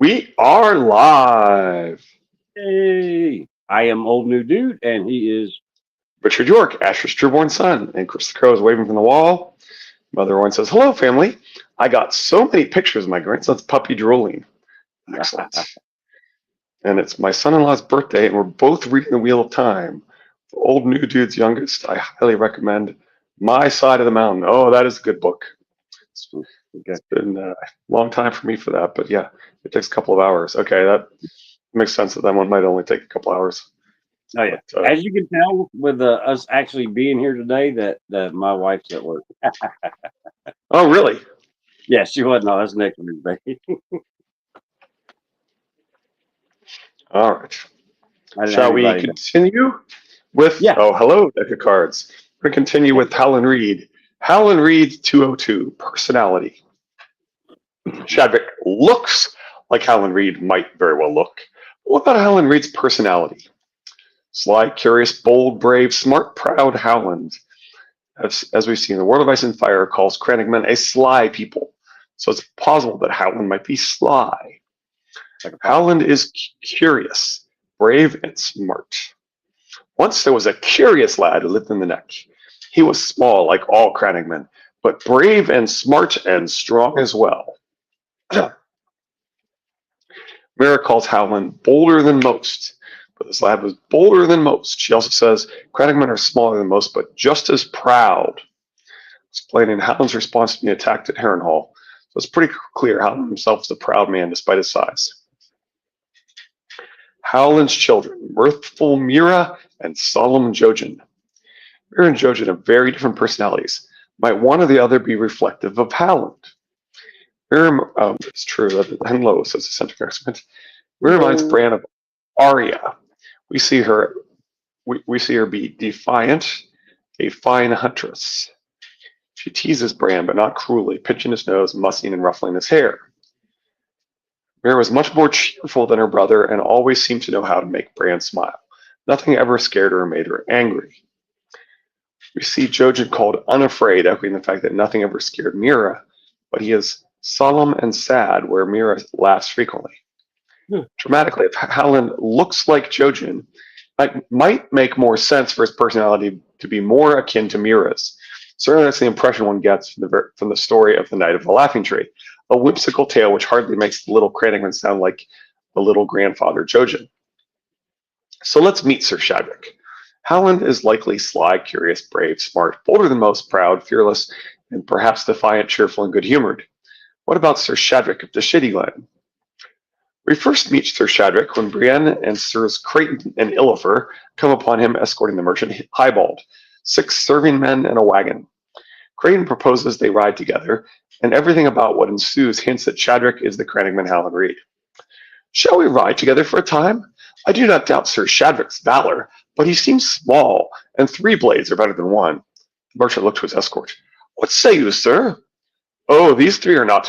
We are live. Hey, I am old new dude, and he is. Richard York, Asher's trueborn son, and Chris the Crow is waving from the wall. Mother one says, "Hello, family. I got so many pictures of my grandson's puppy drooling. Excellent. And it's my son-in-law's birthday, and we're both reading The Wheel of Time. For old new dude's youngest, I highly recommend My Side of the Mountain. Oh, that is a good book. It's, Okay. it's been a long time for me for that, but yeah, it takes a couple of hours. Okay, that makes sense that one might only take a couple hours. Oh yeah. But As you can tell with us actually being here today, that my wife's at work. oh, really? Yeah, she wasn't. No, that's next Wednesday. All right. I didn't have Shall we anybody know. continue with, Yeah. oh, hello, deck of cards. We're going to continue with Howland Reed. Howland Reed 202, personality. Chadwick looks like Howland Reed might very well look. But what about Howland Reed's personality? Sly, curious, bold, brave, smart, proud Howland. As we've seen, the World of Ice and Fire calls Crannogman a sly people. So it's possible that Howland might be sly. Like a pop. Howland is curious, brave, and smart. Once there was a curious lad who lived in the neck. He was small, like all Crannogmen, but brave and smart and strong as well. Mira calls Howland bolder than most, but this lad was bolder than most. She also says Crannogmen are smaller than most, but just as proud. Explaining Howland's response to being attacked at Harrenhal. So it's pretty clear Howland himself is a proud man despite his size. Howland's children, mirthful Mira and solemn Jojen. Mira and Jojen have very different personalities. Might one or the other be reflective of Howland? Mira, it's true that Henlo says the center experiment. Mira reminds Hello. Bran of Arya. We see her we see her be defiant, a fine huntress. She teases Bran, but not cruelly, pinching his nose, mussing and ruffling his hair. Mira was much more cheerful than her brother and always seemed to know how to make Bran smile. Nothing ever scared her or made her angry. We see Jojen called unafraid, echoing the fact that nothing ever scared Mira, but he is solemn and sad, where Mira laughs frequently. Hmm. Dramatically, if Howland looks like Jojen, it might make more sense for his personality to be more akin to Mira's. Certainly, that's the impression one gets from the story of the Knight of the Laughing Tree, a whimsical tale which hardly makes the little Crannogman sound like the little grandfather Jojen. So let's meet Sir Shadwick. Howland is likely sly, curious, brave, smart, bolder than most, proud, fearless, and perhaps defiant, cheerful, and good-humored. What about Sir Shadwick of the Shitty Glen? We first meet Sir Shadwick when Brienne and Sirs Creighton and Illifer come upon him escorting the merchant Highbald, 6 serving men and a wagon. Creighton proposes they ride together, and everything about what ensues hints that Shadwick is the Crannogman Howland Reed. Shall we ride together for a time? I do not doubt Sir Shadwick's valor, but he seems small, and 3 blades are better than one. The merchant looked to his escort. What say you, sir? Oh, these 3 are not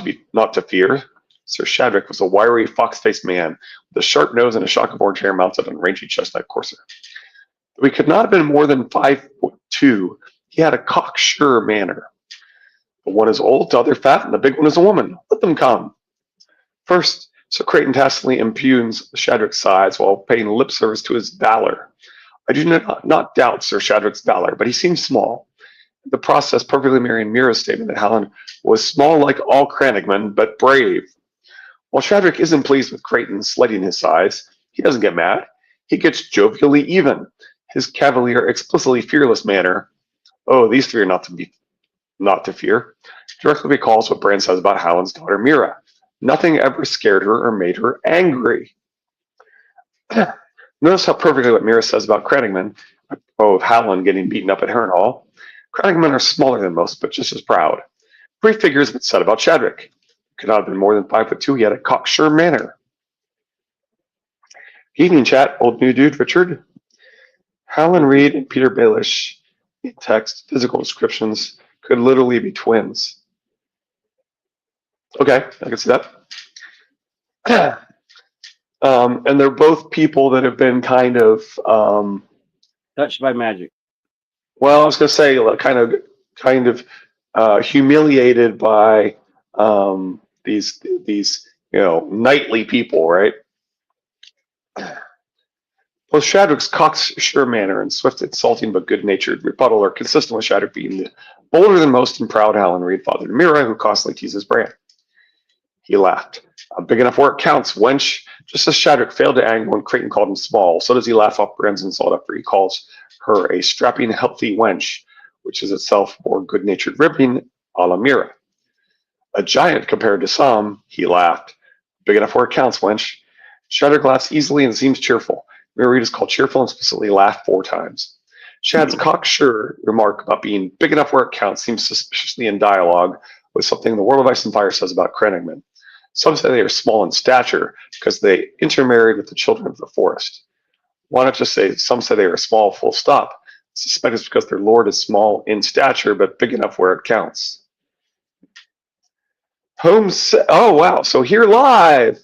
to fear. Sir Shadwick was a wiry, fox-faced man with a sharp nose and a shock of orange hair mounted on a rangy chestnut courser. Though he could not have been more than 5'2", he had a cocksure manner. The one is old, the other fat, and the big one is a woman. Let them come. First, Sir Creighton tacitly impugns Shadwick's size while paying lip service to his valor. I do not doubt Sir Shadwick's valor, but he seems small. The process perfectly mirroring Mira's statement that Howland was small like all Crannogmen, but brave. While Shadwick isn't pleased with Creighton slighting his size, he doesn't get mad. He gets jovially even. His cavalier, explicitly fearless manner, oh, these 3 are not to fear, directly recalls what Bran says about Howland's daughter Mira. Nothing ever scared her or made her angry. Notice how perfectly what Mira says about Crannogman, of Howland getting beaten up at Harrenhal. Crannogmen are smaller than most, but just as proud. Prefigures what's said about Shadwick. Could not have been more than 5'2". He had a cocksure manner. Evening chat, old new dude Richard. Howland Reed and Peter Baelish in text, physical descriptions could literally be twins. Okay, I can see that. And they're both people that have been kind of, Touched by magic. well, I was going to say, kind of humiliated by these knightly people, right? Both Shadrach's cocksure manner and swift, insulting but good-natured rebuttal are consistent with Shadrach being the bolder than most and proud Howland Reed father to Mira, who constantly teases Bran. He laughed. Big enough where it counts, wench. Just as Shadrach failed to anger when Creighton called him small, so does he laugh off Bran's insult after he calls her a strapping, healthy wench, which is itself more good-natured ribbing a la Mira. A giant compared to some, he laughed. Big enough where it counts, wench. Shadrach laughs easily and seems cheerful. Mira Reed is called cheerful and specifically laughed 4 times. Shad's cocksure remark about being big enough where it counts seems suspiciously in dialogue with something the World of Ice and Fire says about Crannogman. Some say they are small in stature because they intermarried with the children of the forest. Why not just say some say they are small, full stop? I suspect it's because their lord is small in stature but big enough where it counts. Holmes, oh wow, so here live.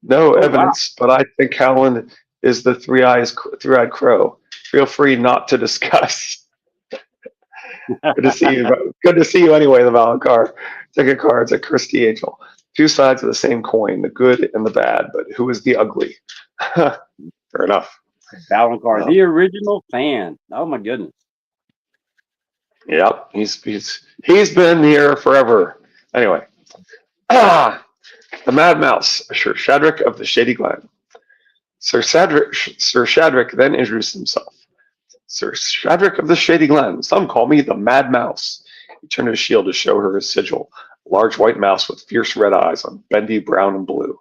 No Oh wow. evidence, but I think Howland is the three-eyed crow. Feel free not to discuss. Good to see you. Good to see you anyway, the Valonqar. Ticket cards at Christie Angel. 2 sides of the same coin, the good and the bad, but who is the ugly? Fair enough. Valonqar, the original fan. Oh my goodness. Yep, he's been here forever. Anyway, the Mad Mouse, Sir Shadrach of the Shady Glen. Sir Shadrach then introduced himself. Sir Shadrach of the Shady Glen. Some call me the Mad Mouse. He turned his shield to show her his sigil, a large white mouse with fierce red eyes on bendy brown and blue.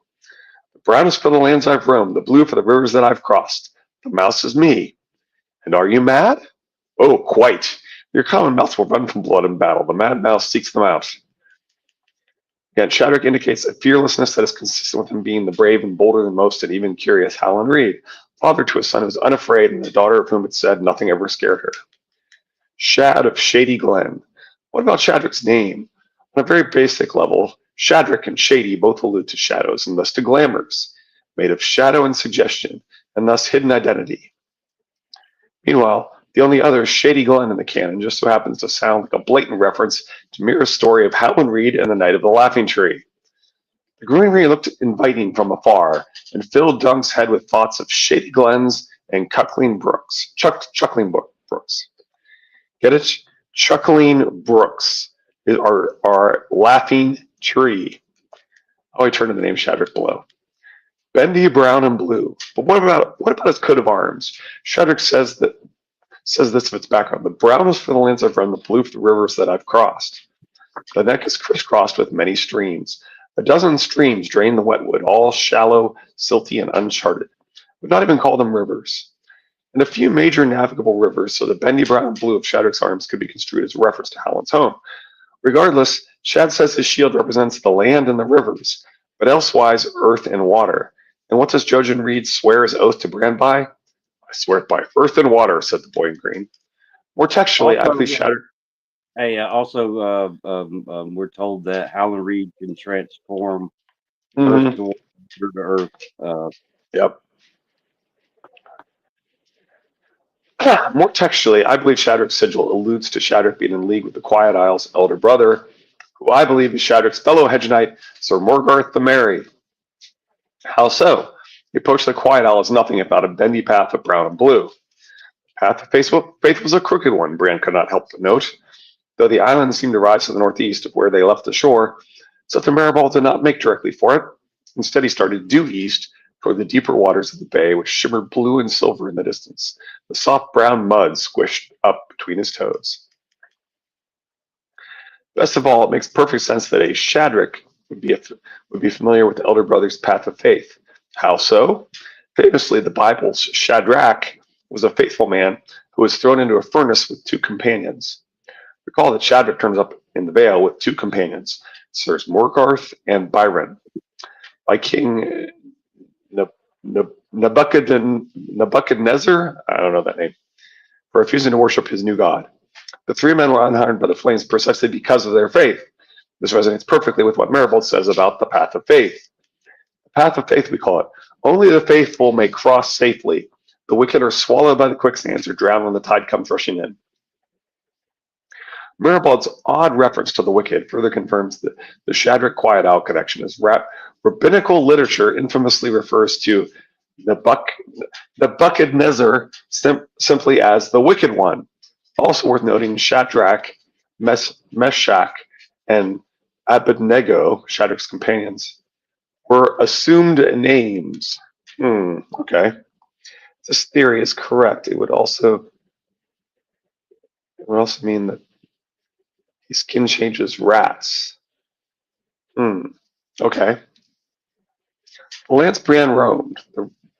The brown is for the lands I've roamed, the blue for the rivers that I've crossed. The mouse is me. And are you mad? Oh, quite. Your common mouse will run from blood and battle. The Mad Mouse seeks them out. Again, Shadrach indicates a fearlessness that is consistent with him being the brave and bolder than most and even curious Howland Reed, father to a son who was unafraid and a daughter of whom it said nothing ever scared her. Shad of Shady Glen. What about Shadrach's name? On a very basic level, Shadrach and Shady both allude to shadows and thus to glamours, made of shadow and suggestion, and thus hidden identity. Meanwhile, the only other Shady Glen in the canon just so happens to sound like a blatant reference to Mira's story of Howland Reed and the Night of the Laughing Tree. The greenery looked inviting from afar and filled Dunk's head with thoughts of shady glens and chuckling brooks. Brooks. Get it? Chuckling brooks are laughing tree. Oh, I turned to the name Shadrach below. Bendy, brown, and blue. But what about his coat of arms? Shadrach says this of its background. The brown is for the lands I've run, the blue for the rivers that I've crossed. The neck is crisscrossed with many streams. A dozen streams drain the wetwood, all shallow, silty, and uncharted. We've not even called them rivers. And a few major navigable rivers, so the bendy brown and blue of Shadrach's arms could be construed as a reference to Howland's home. Regardless, Shad says his shield represents the land and the rivers, but elsewise earth and water. And what does Jojen Reed swear his oath to Bran by? I swear it by earth and water, said the boy in green. More textually, I believe Shadrach. Hey, also, we're told that Howland Reed can transform earth to water to earth. Yep. More textually, I believe Shadrach's sigil alludes to Shadrach being in league with the Quiet Isle's elder brother, who I believe is Shadrach's fellow hedge knight, Sir Morgarth the Merry. How so? The approach to the Quiet Isle is nothing if not a bendy path of brown and blue. The path of faith was a crooked one, Bran could not help but note, though the islands seemed to rise to the northeast of where they left the shore, so that the Maribald did not make directly for it. Instead, he started due east toward the deeper waters of the bay, which shimmered blue and silver in the distance, the soft brown mud squished up between his toes. Best of all, it makes perfect sense that a Shadrach would be familiar with the elder brother's path of faith. How so? Famously, the Bible's Shadrach was a faithful man who was thrown into a furnace with 2 companions. Recall that Shadrach turns up in the Vale with 2 companions, Sirs Morgarth and Byron, by King Nebuchadnezzar, I don't know that name, for refusing to worship his new god. The 3 men were unharmed by the flames precisely because of their faith. This resonates perfectly with what Maribald says about the path of faith. The path of faith, we call it. Only the faithful may cross safely. The wicked are swallowed by the quicksands or drowned when the tide comes rushing in. Maribald's odd reference to the wicked further confirms that the Shadrach Quiet Isle connection is Rabbinical literature infamously refers to Nebuchadnezzar simply as the Wicked One. Also worth noting, Shadrach, Meshach, and Abednego, Shadrach's companions, were assumed names. Okay. If this theory is correct, it would also mean that he skin changes rats. Okay. Lance Brand roamed.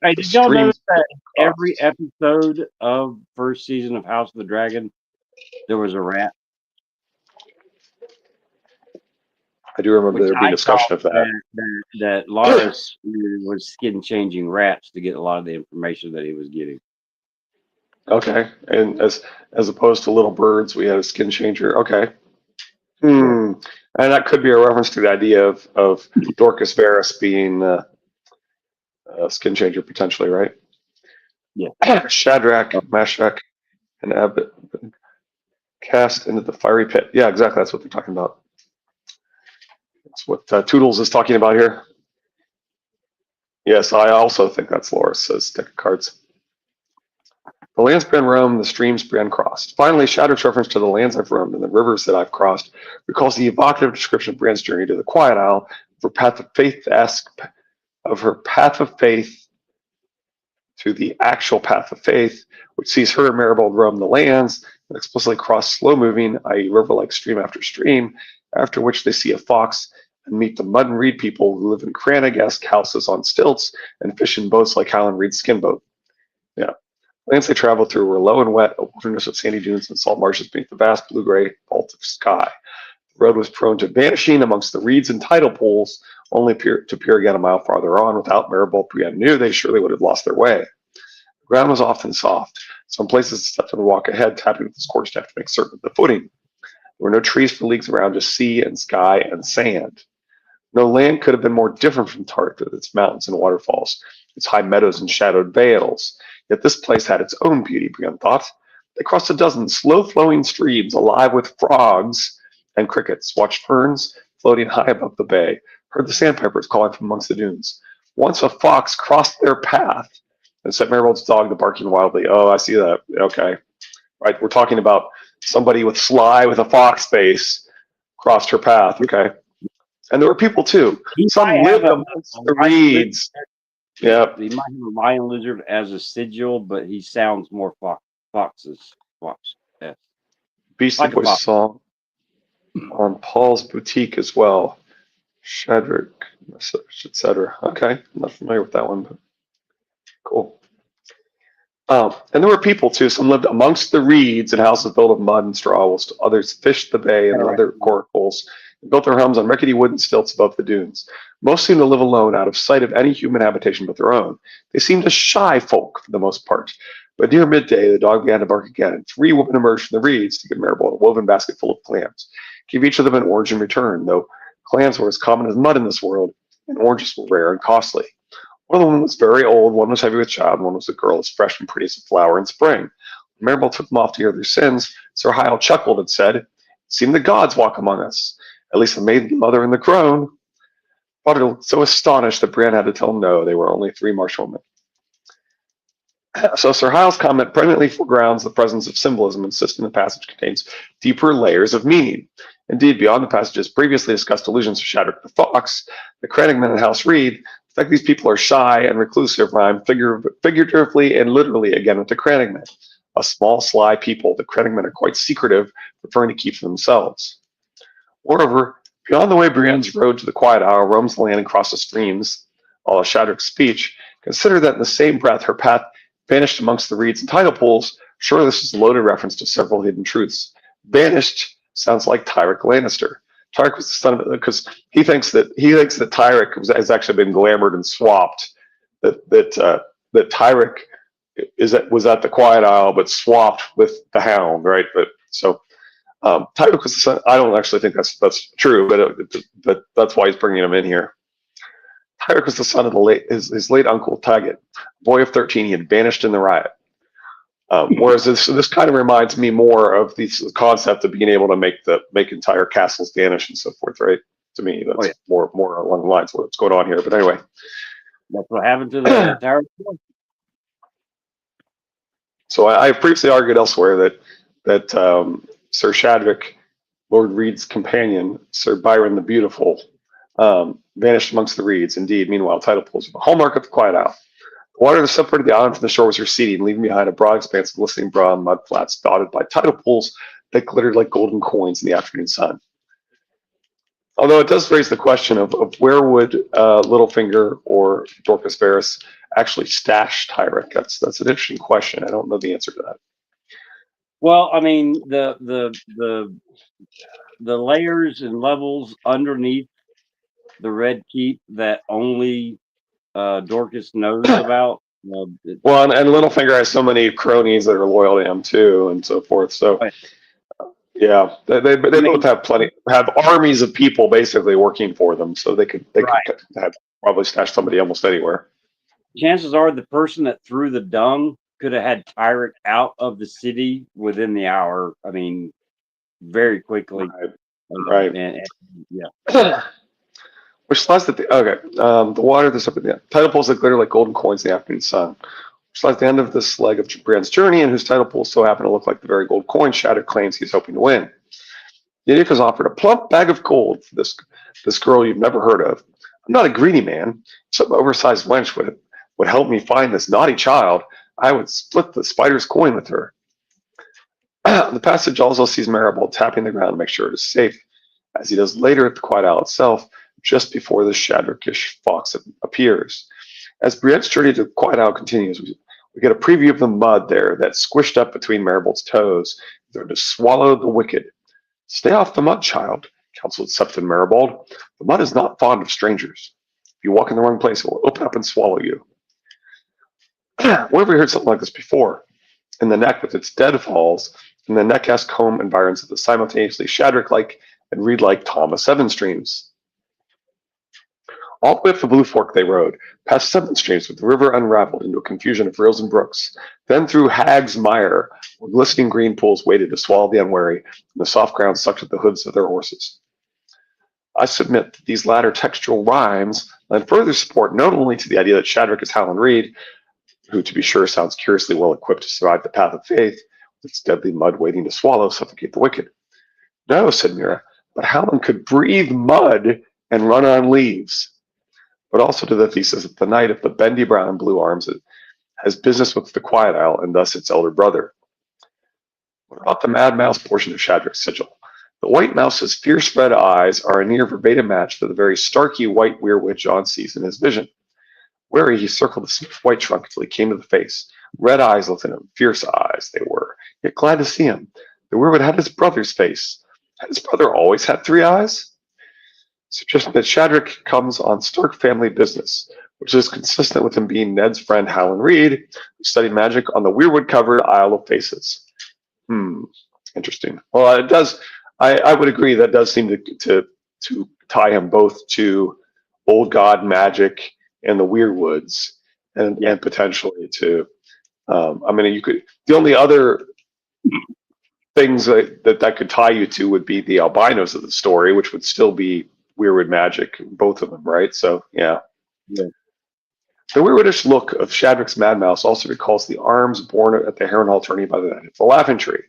Hey, The did y'all notice streams that every crossed. episode of first season of House of the Dragon, there was a rat? I do remember Which there being I thought discussion of that. that Loris was skin changing rats to get a lot of the information that he was getting. Okay, and as opposed to little birds, we had a skin changer. Okay, Yeah. and that could be a reference to the idea of Dorcas Varys being a skin changer potentially, right? Yeah. Shadrach, Meshach, and Abed cast into the fiery pit. Yeah, exactly. That's what they're talking about. That's what Toodles is talking about here. Yes, I also think that's Loris, says deck of cards. The lands Bran roamed, the streams Bran crossed. Finally, Shadrach's reference to the lands I've roamed and the rivers that I've crossed recalls the evocative description of Bran's journey to the Quiet Isle, of her path of faith to the actual path of faith, which sees her and Maribald roam the lands and explicitly cross slow-moving, i.e. river-like stream after stream, after which they see a fox and meet the Mud and Reed people who live in Cranagh-esque houses on stilts and fish in boats like Howland Reed's skin boat. Yeah. Lands they traveled through were low and wet, a wilderness of sandy dunes and salt marshes beneath the vast blue-gray vault of sky. The road was prone to vanishing amongst the reeds and tidal pools, only to appear again a mile farther on. Without Maribald, Brienne knew they surely would have lost their way. The ground was often soft. Some places stepped on the walk ahead, tapping with the scorched staff to make certain of the footing. There were no trees for leagues around, just sea and sky and sand. No land could have been more different from Tarth with its mountains and waterfalls, its high meadows and shadowed vales. Yet this place had its own beauty, Brienne thought. They crossed a dozen slow-flowing streams alive with frogs and crickets, watched ferns floating high above the bay, heard the sandpipers calling from amongst the dunes. Once a fox crossed their path and set Maribald's dog to barking wildly. Oh, I see that. Okay. Right, we're talking about somebody with sly with a fox face crossed her path. Okay. And there were people too. He Some might have lived a amongst the lion lizard. reeds. Yeah. He might have a lion lizard as a sigil, but he sounds more foxes. Fox. Yes. Beastie Like a Boys fox. song on Paul's Boutique as well. Shadrach, etc. Okay, I'm not familiar with that one, but cool. And there were people too. Some lived amongst the reeds in houses built of mud and straw, whilst others fished the bay and other coracles and built their homes on rickety wooden stilts above the dunes. Most seemed to live alone, out of sight of any human habitation but their own. They seemed a shy folk for the most part. But near midday, the dog began to bark again, and 3 women emerged from the reeds to give Maribald a woven basket full of clams. Give each of them an orange in return, though clams were as common as mud in this world, and oranges were rare and costly. One of them was very old, one was heavy with child, and one was a girl as fresh and pretty as a flower in spring. When Maribald took them off to hear their sins, Sir Hyle chuckled and said, "It seemed the gods walk among us, at least the maiden, the mother, and the crone." Potter looked so astonished that Bran had to tell him no, they were only 3 marshalmen. So Sir Hyle's comment pregnantly foregrounds the presence of symbolism, insisting the passage contains deeper layers of meaning. Indeed, beyond the passage's previously discussed allusions to Shadrach the Fox, the Crannogmen and House Reed, the fact these people are shy and reclusive rhyme figuratively and literally again with the Crannogmen. A small, sly people, the Crannogmen are quite secretive, preferring to keep for themselves. Moreover, beyond the way Brienne's road to the Quiet Isle roams the land and crosses streams, all of Shadrach's speech, consider that in the same breath her path vanished amongst the reeds and tidal pools. Sure, this is a loaded reference to several hidden truths. Vanished sounds like Tyrek Lannister. Tyrek was the son of, because he thinks that Tyrek has actually been glamored and swapped. That Tyrek was at the Quiet Isle, but swapped with the Hound, right? But so Tyrek was the son. I don't actually think that's true, but that's why he's bringing him in here. Tyrek was the son of his late uncle Taggett, a boy of 13. He had vanished in the riot. Whereas this kind of reminds me more of the concept of being able to make entire castles vanish and so forth, right? To me, Oh that's yeah, more along the lines of what's going on here. But anyway, that's what happened to the Tower of Joy. so I've previously argued elsewhere that Sir Shadwick, Lord Reed's companion, Sir Byron the Beautiful, vanished amongst the reeds. Indeed, meanwhile, tidal pools were the hallmark of the Quiet Isle. The water that separated the island from the shore was receding, leaving behind a broad expanse of glistening brown mud flats dotted by tidal pools that glittered like golden coins in the afternoon sun. Although it does raise the question of where would Littlefinger or Dorcas Ferris actually stash Tyrek? That's an interesting question. I don't know the answer to that. Well, I mean, the layers and levels underneath the Red Keep that only Dorcas knows about. Well, and Littlefinger has so many cronies that are loyal to him too, and so forth. So yeah, they both have armies of people basically working for them, so they could have probably stashed somebody almost anywhere. Chances are the person that threw the dung could have had Tyrek out of the city within the hour. I mean, very quickly. Right. And yeah. Which slides at the the water that's up at the tidal pools that glitter like golden coins in the afternoon sun. Which slides at the end of this leg of Brienne's journey, and whose tidal pools so happen to look like the very gold coins Shattuck claims he's hoping to win. The idiot has offered a plump bag of gold for this girl you've never heard of. I'm not a greedy man. If some oversized wench would help me find this naughty child, I would split the spider's coin with her. The passage also sees Maribald tapping the ground to make sure it is safe, as he does later at the Quiet Isle itself, just before the Shadwickish fox appears. As Brienne's journey to the Quiet Isle continues, we get a preview of the mud there that's squished up between Maribald's toes. They're to swallow the wicked. Stay off the mud, child, counseled Septon Maribald. The mud is not fond of strangers. If you walk in the wrong place, it will open up and swallow you. Where have we heard something like this before? In the neck with its deadfalls, and the neck-esque home environs of the simultaneously Shadwick-like and Reed-like Thomas Evans streams. All the way up the Blue Fork they rode, past 7 streams with the river unraveled into a confusion of rills and brooks, then through Hag's Mire, where glistening green pools waited to swallow the unwary, and the soft ground sucked at the hooves of their horses. I submit that these latter textual rhymes lend further support not only to the idea that Shadwick is Howland Reed, who to be sure sounds curiously well equipped to survive the path of faith, with its deadly mud waiting to swallow, suffocate the wicked. No, said Mira, but Howland could breathe mud and run on leaves. But also to the thesis that the knight of the bendy brown and blue arms has business with the Quiet Isle and thus its elder brother. What about the Mad Mouse portion of Shadwick's sigil? The white mouse's fierce red eyes are a near verbatim match to the very starky white weirwood John sees in his vision. Wary, he circled the smooth white trunk until he came to the face. Red eyes looked at him, fierce eyes they were, yet glad to see him. The weirwood had his brother's face. Had his brother always had 3 eyes? Suggesting that Shadwick comes on Stark family business, which is consistent with him being Ned's friend Howland Reed, who studied magic on the weirwood-covered Isle of Faces. Interesting. Well, it does. I would agree that does seem to tie him both to old god magic and the Weirwoods, and potentially to. I mean, you could. The only other things that could tie you to would be the albinos of the story, which would still be Weirwood magic, both of them, right? So, yeah. The Weirwoodish look of Shadwick's Mad Mouse also recalls the arms borne at the Harrenhal tourney by the Knight of the Laughing Tree.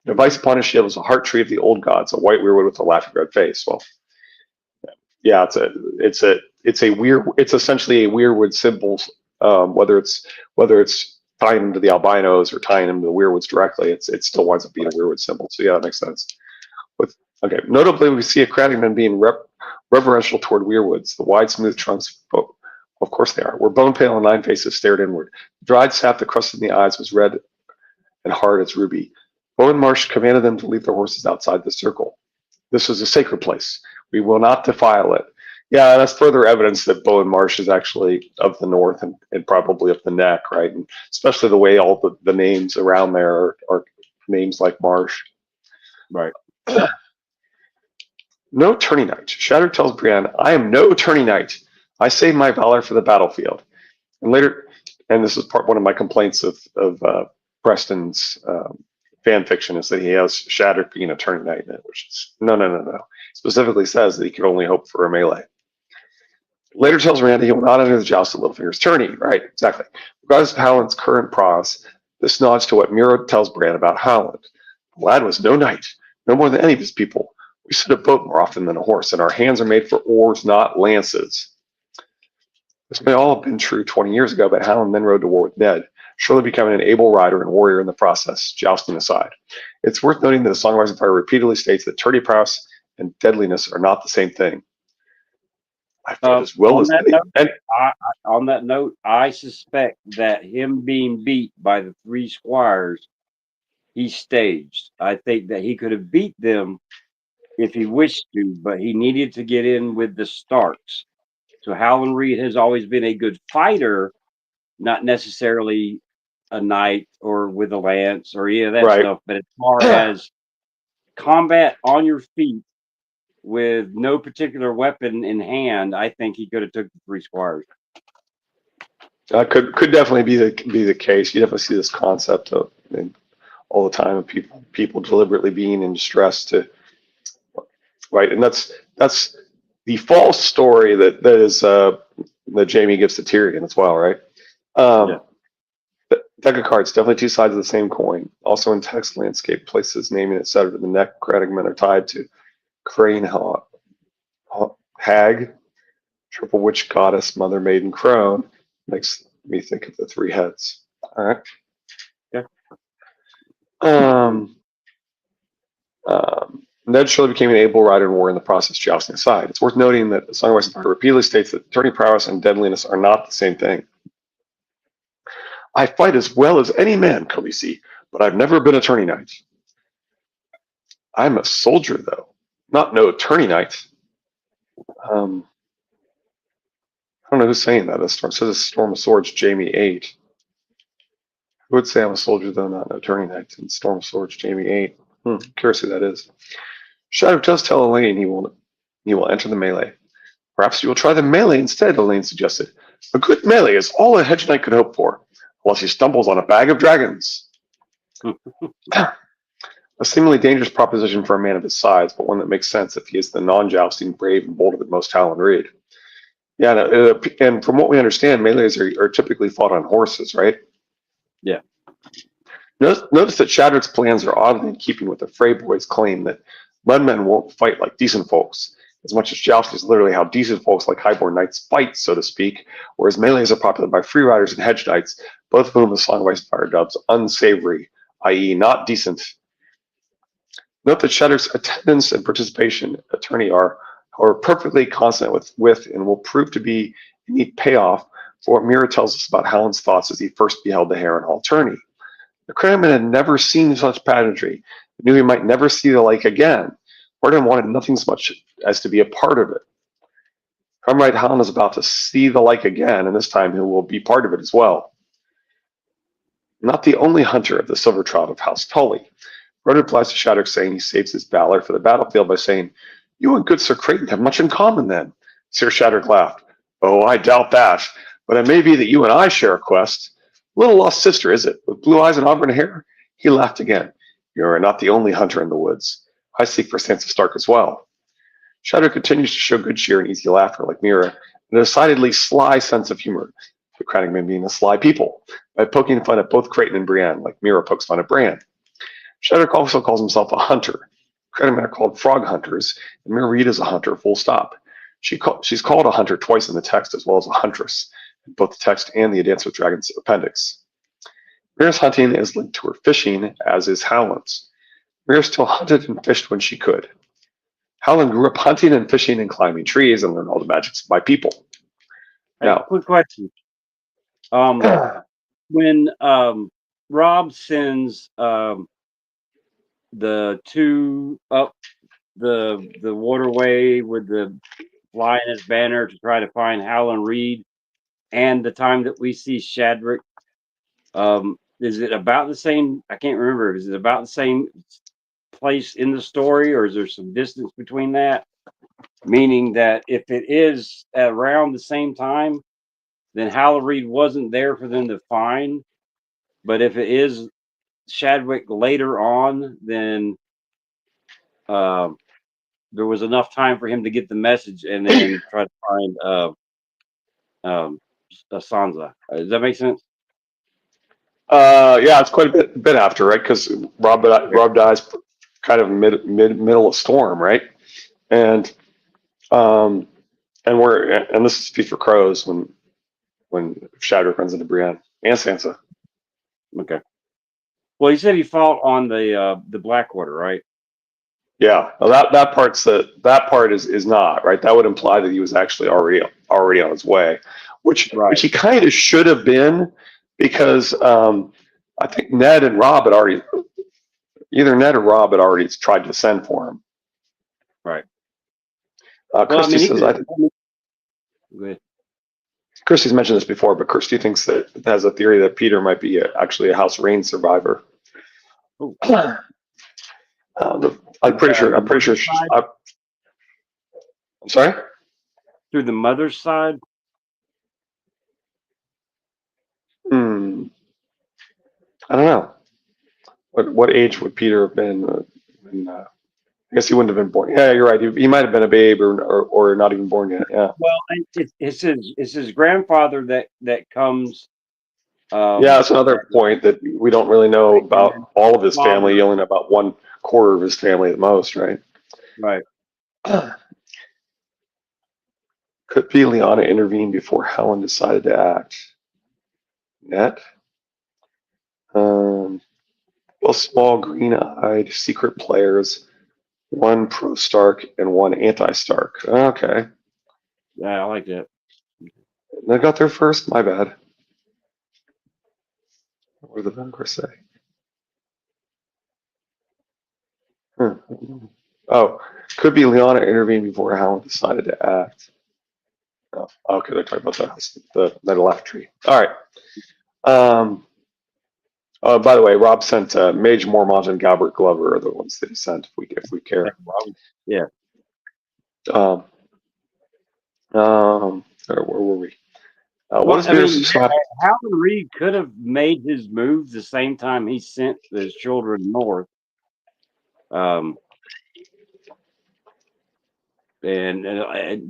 The device upon his shield is a heart tree of the old gods, a white weirwood with a laughing red face. Well, yeah, it's essentially a weirwood symbol. Whether it's tying him to the albinos or tying him to the weirwoods directly, it still winds up being a weirwood symbol. So yeah, that makes sense. Notably, we see a Craddington being reverential toward weirwoods. The wide, smooth trunks, of course they are, where bone pale and 9 faces stared inward. The dried sap that crusted in the eyes was red and hard as ruby. Bowen Marsh commanded them to leave their horses outside the circle. This is a sacred place. We will not defile it. Yeah, that's further evidence that Bowen Marsh is actually of the north and probably of the neck, right? And especially the way all the names around there are names like Marsh. Right. No tourney knight. Shadwick tells Brienne, I am no tourney knight. I save my valor for the battlefield. And later, and this is one of my complaints of Preston's fan fiction is that he has Shadrach being Attorney Knight in it, which is no. Specifically says that he could only hope for a melee. Later tells Miranda he will not enter the joust of Littlefinger's tourney. Right, exactly. Regardless of Howland's current prowess, this nods to what Mira tells Bran about Howland. The lad was no knight, no more than any of his people. We sit a boat more often than a horse, and our hands are made for oars, not lances. This may all have been true 20 years ago, but Howland then rode to war with Ned, surely becoming an able rider and warrior in the process, jousting aside. It's worth noting that the Song of Ice and Fire repeatedly states that tourney prowess and deadliness are not the same thing. I fight as well as any. On that note, I suspect that him being beat by the three squires, he staged. I think that he could have beat them if he wished to, but he needed to get in with the Starks. So Howland Reed has always been a good fighter, not necessarily a knight or with a lance or any of that Right. stuff. But as far as combat on your feet with no particular weapon in hand, I think he could have took the three squires. Could definitely be the case. You definitely see this concept of all the time of people deliberately being in distress to right, and that's the false story that is that Jamie gives to Tyrion as well, right? Yeah. The deck of cards, definitely two sides of the same coin. Also in text landscape, places naming etc. The necrotic men are tied to Crane Hag, Triple Witch Goddess, Mother Maiden Crone. Makes me think of the three heads. All right. Yeah. Ned surely became an able rider in war in the process, jousting aside. It's worth noting that the Song of Ice and Fire repeatedly states that tourney prowess and deadliness are not the same thing. I fight as well as any man, Khaleesi, but I've never been a tourney knight. I'm a soldier, though, not no tourney knight. I don't know who's saying that. It says a Storm of Swords, Jamie 8. Who would say I'm a soldier, though, not no tourney knight? In Storm of Swords, Jamie 8. Curious who that is. Shadow does tell Elaine he will enter the melee. Perhaps you will try the melee instead, Elaine suggested. A good melee is all a hedge knight could hope for, unless he stumbles on a bag of dragons. A seemingly dangerous proposition for a man of his size, but one that makes sense if he is the non-jousting, brave, and bolder than most Howland Reed. Yeah, and from what we understand, melees are typically fought on horses, right? Yeah. Notice that Shadrach's plans are oddly in keeping with the Frey boys' claim that mudmen won't fight like decent folks, as much as jousting is literally how decent folks like highborn knights fight, so to speak, whereas melees are popular by free riders and hedge knights, both of whom the Song of Ice and Fire dubs unsavory, i.e. not decent. Note that Shadrach's attendance and participation attorney are perfectly consonant with and will prove to be a neat payoff for what Mira tells us about Howland's thoughts as he first beheld the Harrenhal tourney. The Crandman had never seen such pageantry, knew he might never see the like again. Warden wanted nothing so much as to be a part of it. Comrade Howland is about to see the like again, and this time he will be part of it as well. Not the only hunter of the silver trout of House Tully. Roder replies to Shadrach saying he saves his valor for the battlefield by saying, "You and good Sir Creighton have much in common then." Sir Shadrach laughed. "Oh, I doubt that, but it may be that you and I share a quest. Little lost sister, is it, with blue eyes and auburn hair?" He laughed again. "You are not the only hunter in the woods. I seek for Sansa Stark as well." Shadrach continues to show good cheer and easy laughter like Mira, and a decidedly sly sense of humor, the Crowned Men being a sly people, by poking fun at both Creighton and Brienne, like Mira pokes fun at Bran. Shadrach also calls himself a hunter. Crowned Men are called frog hunters, and Mira Reed is a hunter, full stop. She's called a hunter twice in the text, as well as a huntress, in both the text and the A Dance with Dragons appendix. Mira's hunting is linked to her fishing, as is Howland's. Mira still hunted and fished when she could. Howland grew up hunting and fishing and climbing trees and learned all the magics of my people. Now, quick question. When Rob sends the two up the waterway with the flying his banner to try to find Howland Reed, and the time that we see Shadrach, is it about the same? I can't remember. Is it about the same place in the story, or is there some distance between that? Meaning that if it is around the same time, then Howland Reed wasn't there for them to find. But if it is Shadwick later on, then there was enough time for him to get the message and then try to find Sansa. Does that make sense? Yeah, it's quite a bit after, right? Because Rob dies kind of middle of Storm, right? And and this is Feast for Crows when Shadwick runs into Brienne and Sansa. Okay. Well, he said he fought on the Blackwater, right? Yeah, well, that part is not right. That would imply that he was actually already on his way, which he kind of should have been, because I think Ned and Rob had already either Ned or Rob had already tried to send for him. Right. Christy says Christy's mentioned this before, but Christy thinks that has a theory that Peter might be actually a House Rain survivor. I'm pretty sure. I'm sorry. Through the mother's side. I don't know. What age would Peter have been? I guess he wouldn't have been born. Yeah, you're right. He might have been a babe or not even born yet. Yeah. Well, it's his grandfather that comes. Yeah, that's another point that we don't really know about all of his family. You only know about 1/4 of his family at most, right? Right. Could be Lyanna intervened before Helen decided to act. Net. Well, small green-eyed secret players, one pro-Stark and one anti-Stark. Okay. Yeah, I like that. They got there first? My bad. What did the Vanquist say? Oh, could be Lyanna intervened before Helen decided to act. Oh, okay, they're talking about the left tree. All right. By the way, Rob sent Mage Mormont and Galbert Glover are the ones that he sent if we care. Yeah. Where were we? What is Howland Reed could have made his moves the same time he sent his children north. And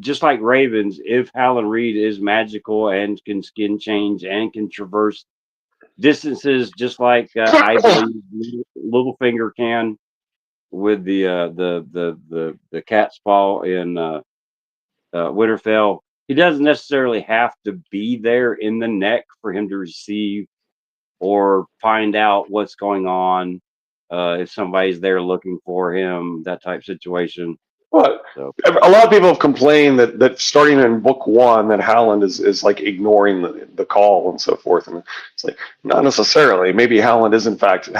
just like ravens, if Howland Reed is magical and can skin change and can traverse distances, just like I believe Littlefinger can with the cat's paw in Winterfell, he doesn't necessarily have to be there in the neck for him to receive or find out what's going on. If somebody's there looking for him, that type of situation. But a lot of people have complained that starting in book 1, that Howland is like ignoring the call and so forth, and it's like not necessarily. Maybe Howland has in fact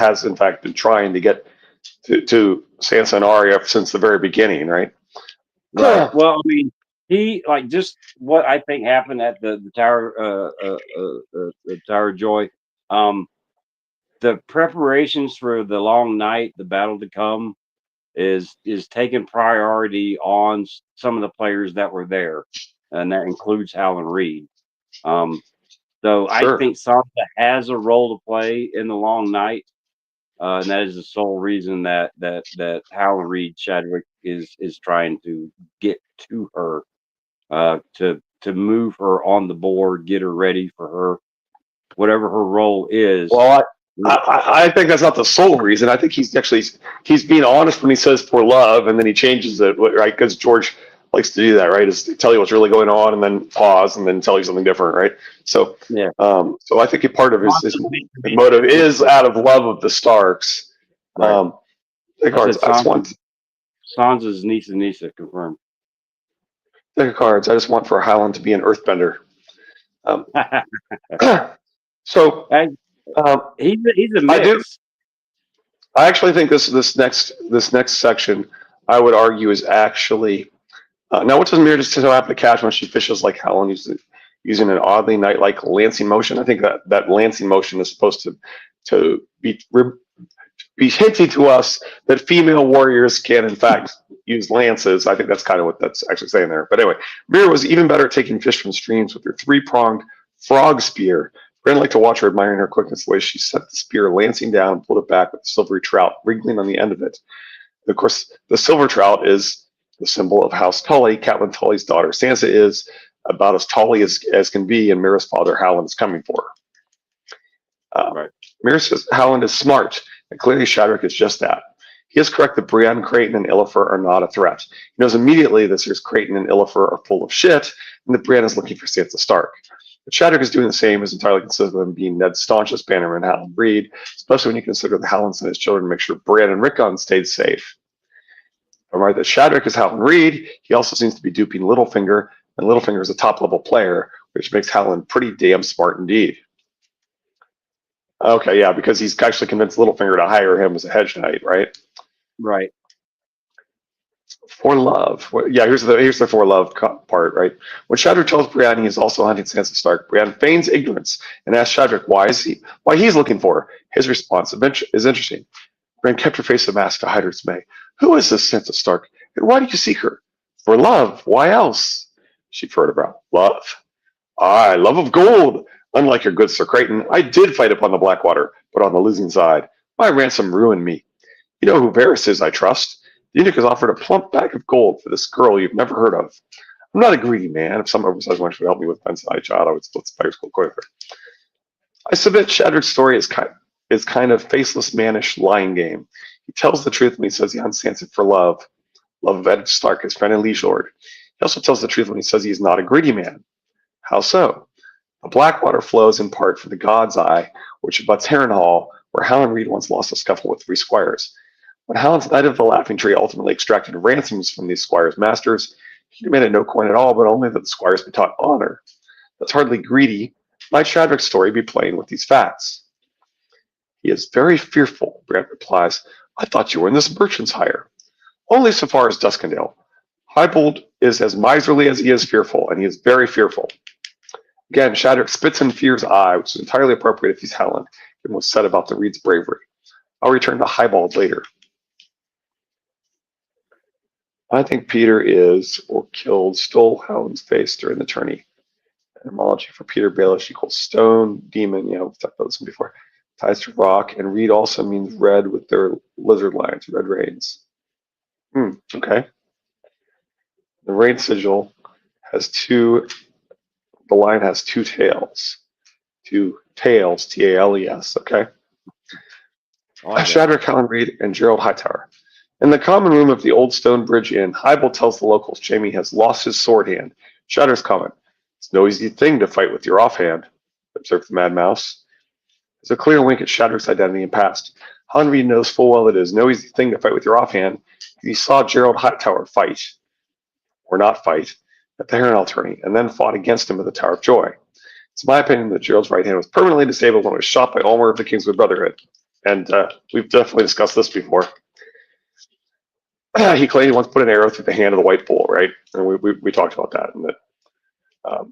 been trying to get to Sansa and Arya since the very beginning, right? Right. Well, I mean, he just what I think happened at the Tower the Tower of Joy. The preparations for the long night, the battle to come, is taking priority on some of the players that were there, and that includes Howland Reed. So I think Sansa has a role to play in the long night, and that is the sole reason that Howland Reed Shadwick is trying to get to her, to move her on the board, get her ready for her whatever her role is. Well, I think that's not the sole reason. I think he's being honest when he says for love, and then he changes it, right? Because George likes to do that, right? Is to tell you what's really going on, and then pause, and then tell you something different, right? So, yeah. So I think a part of his motive is out of love of the Starks. Right. Sansa's niece Anissa confirmed. Deck of cards. I just want for Howland to be an Earthbender. So. He's a mix. I actually think this next section, I would argue, is actually now. What does Mira just so happen to catch when she fishes like Helen using an oddly knight-like lancing motion? I think that lancing motion is supposed to be hinting to us that female warriors can in fact use lances. I think that's kind of what that's actually saying there. But anyway, Mira was even better at taking fish from streams with her 3-pronged frog spear, Brienne liked to watch her, admiring her quickness, the way she set the spear lancing down and pulled it back with a silvery trout wriggling on the end of it. And of course, the silver trout is the symbol of House Tully. Catelyn Tully's daughter Sansa is about as Tully as can be, and Mira's father Howland is coming for her. Right. Mira says Howland is smart, and clearly Shadrack is just that. He is correct that Brienne, Creighton, and Illifer are not a threat. He knows immediately that Sir Creighton and Illifer are full of shit, and that Brienne is looking for Sansa Stark. But Shadrack is doing the same, is entirely consistent with him being Ned's staunchest bannerman, Howland Reed, especially when you consider that Howland sent his children to make sure Brienne and Rickon stayed safe. I'm right that Shadrack is Howland Reed. He also seems to be duping Littlefinger, and Littlefinger is a top-level player, which makes Howland pretty damn smart indeed. Okay, yeah, because he's actually convinced Littlefinger to hire him as a hedge knight, right? Right. For love. Yeah, here's the for love part, right? When Shadrack tells Brienne he is also hunting Sansa Stark, Brienne feigns ignorance and asks Shadrack why he's looking for her. His response is interesting. Brienne kept her face a mask to hide her dismay. Who is this Sansa Stark, and why do you seek her? For love. Why else? She furrowed a brow. Love. Aye, love of gold. Unlike your good Sir Creighton, I did fight upon the Blackwater, but on the losing side. My ransom ruined me. You know who Varys is, I trust. The eunuch has offered a plump bag of gold for this girl you've never heard of. I'm not a greedy man. If some oversized wench would help me with Benson I child, I would split the Spider's Gold coin with her. I submit Shadrack's story is kind of faceless, mannish lying game. He tells the truth when he says he hunts Sansa for love of Ed Stark, his friend and liege lord. He also tells the truth when he says he is not a greedy man. How so? The Blackwater flows in part from the God's Eye, which abuts Harrenhal, where Howland Reed once lost a scuffle with 3 squires. When Howland's Knight of the Laughing Tree ultimately extracted ransoms from these squires' masters, he demanded no coin at all, but only that the squires be taught honor. That's hardly greedy. Might Shadrack's story be playing with these facts? He is very fearful, Brant replies. I thought you were in this merchant's hire. Only so far as Duskendale. Highbold is as miserly as he is fearful, and he is very fearful. Again, Shadrack spits in fear's eye, which is entirely appropriate if he's Howland, given what's said about the Reed's bravery. I'll return to Highbold later. I think Peter is, or killed, stole Howland's face during the tourney. Etymology for Peter Baelish equals stone, demon, we've talked about this one before. Ties to rock, and Reed also means red with their lizard lines, red rains. Okay. The rain sigil has the line has 2 tails. 2 tails, T-A-L-E-S, okay? Shadrack, Howland Reed, and Gerald Hightower. In the common room of the old Stonebridge Inn, Highbold tells the locals Jaime has lost his sword hand. Shadrack's comment, it's no easy thing to fight with your offhand, observed the Mad Mouse. There's a clear wink at Shadrack's identity and past. Howland Reed knows full well it is no easy thing to fight with your offhand. He saw Gerald Hightower fight, or not fight, at the Harrenhal tourney, and then fought against him at the Tower of Joy. It's my opinion that Gerald's right hand was permanently disabled when it was shot by Ulmer of the Kingswood Brotherhood. And we've definitely discussed this before. He claimed he once put an arrow through the hand of the White Bull, right? And we talked about that. And that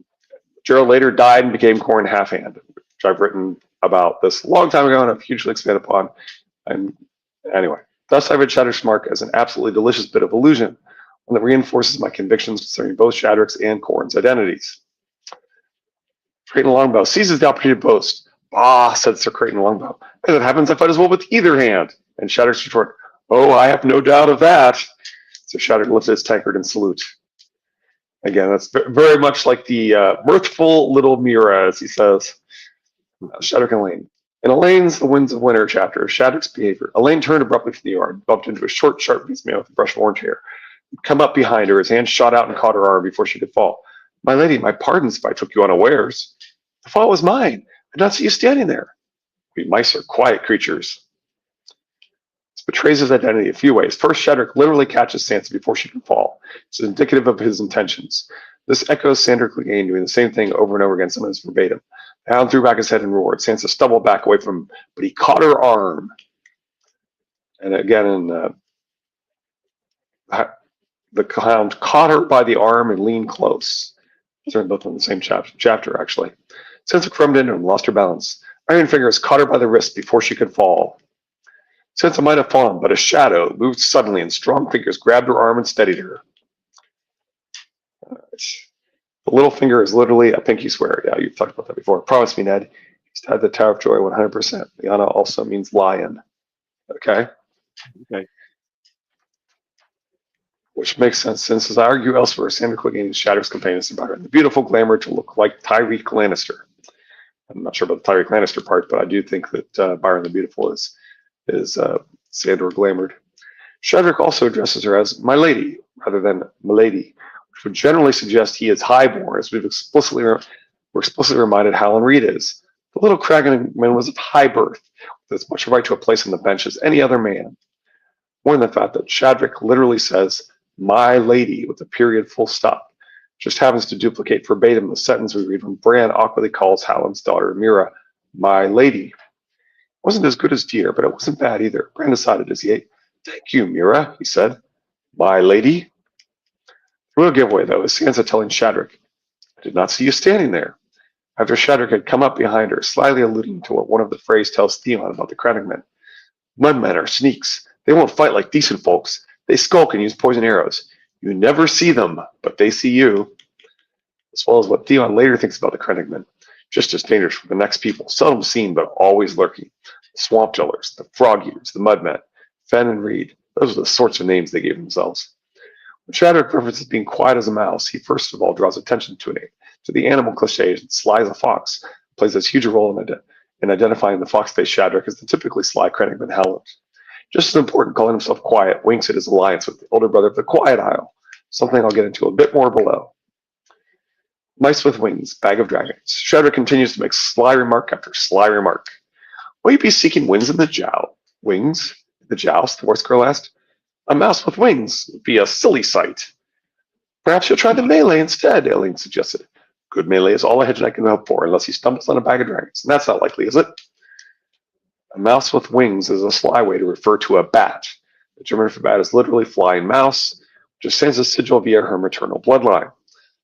Gerald later died and became Corn Halfhand, which I've written about this a long time ago and I've hugely expanded upon. And anyway, thus I read Shadrack's mark as an absolutely delicious bit of illusion, one that reinforces my convictions concerning both Shadrack's and Corn's identities. Creighton Longbow seizes the opportunity to boast. Bah, said Sir Creighton Longbow. As it happens, I fight as well with either hand. And Shadrack's retort, oh, I have no doubt of that. So Shadrack lifted his tankard in salute. Again, that's very much like the mirthful little Mira, as he says. Shadrack and Elaine. In Elaine's The Winds of Winter chapter, Shadrack's behavior. Elaine turned abruptly from the yard, bumped into a short, sharp-faced man with a brush of orange hair. He'd come up behind her, his hand shot out and caught her arm before she could fall. My lady, my pardons if I took you unawares. The fault was mine. I did not see you standing there. We mice are quiet creatures. This betrays his identity a few ways. First, Shadrack literally catches Sansa before she can fall. This is indicative of his intentions. This echoes Sandor Clegane doing the same thing over and over again, sometimes verbatim. The Hound threw back his head and roared. Sansa stumbled back away from him, but he caught her arm. And again, the Hound caught her by the arm and leaned close. They're both in the same chapter, actually. Sansa crumbed into him, lost her balance. Iron Fingers caught her by the wrist before she could fall. Sansa might have fallen, but a shadow moved suddenly, and strong fingers grabbed her arm and steadied her. The little finger is literally a pinky swear. Yeah, you've talked about that before. Promise me, Ned, He's tied to the Tower of Joy 100%. Liana also means lion. Okay? Okay. Which makes sense since, as I argue elsewhere, Sandor Clegane is Shattuck's companion to Byron the Beautiful glamour to look like Tyreek Lannister. I'm not sure about the Tyreek Lannister part, but I do think that Byron the Beautiful is Sandor glamoured. Shadrach also addresses her as my lady rather than milady, which would generally suggest he is highborn, as we're explicitly reminded Howland Reed is. The little Craggan was of high birth, with as much right to a place on the bench as any other man. More than the fact that Shadrach literally says my lady with a period full stop, just happens to duplicate verbatim the sentence we read when Bran awkwardly calls Howland's daughter Mira my lady. It wasn't as good as dear, but it wasn't bad either. Bran decided as he ate. Thank you, Mira, he said. My lady? The real giveaway, though, is Sansa telling Shadrach, I did not see you standing there. After Shadrach had come up behind her, slyly alluding to what one of the Freys tells Theon about the Crannogmen. Mudmen are sneaks. They won't fight like decent folks. They skulk and use poison arrows. You never see them, but they see you. As well as what Theon later thinks about the Crannogmen. Just as dangerous for the next people, seldom seen but always lurking. The Swamp Dwellers, the Frog Eaters, the Mudmen, Fen and Reed. Those are the sorts of names they gave themselves. When Shadrach references being quiet as a mouse, he first of all draws attention to the animal cliches that Sly as a fox plays as huge a role in identifying the fox-faced Shadrach as the typically sly Crannogman Howland. Just as important, calling himself quiet winks at his alliance with the older brother of the Quiet Isle, something I'll get into a bit more below. Mice with wings, bag of dragons. Shadrach continues to make sly remark after sly remark. Will you be seeking wings in the wings? The joust, the horse girl asked. A mouse with wings would be a silly sight. Perhaps you'll try the melee instead, Aileen suggested. Good melee is all a hedge I can hope for, unless he stumbles on a bag of dragons, and that's not likely, is it? A mouse with wings is a sly way to refer to a bat. The German for bat is literally flying mouse, which is Sansa's sigil via her maternal bloodline.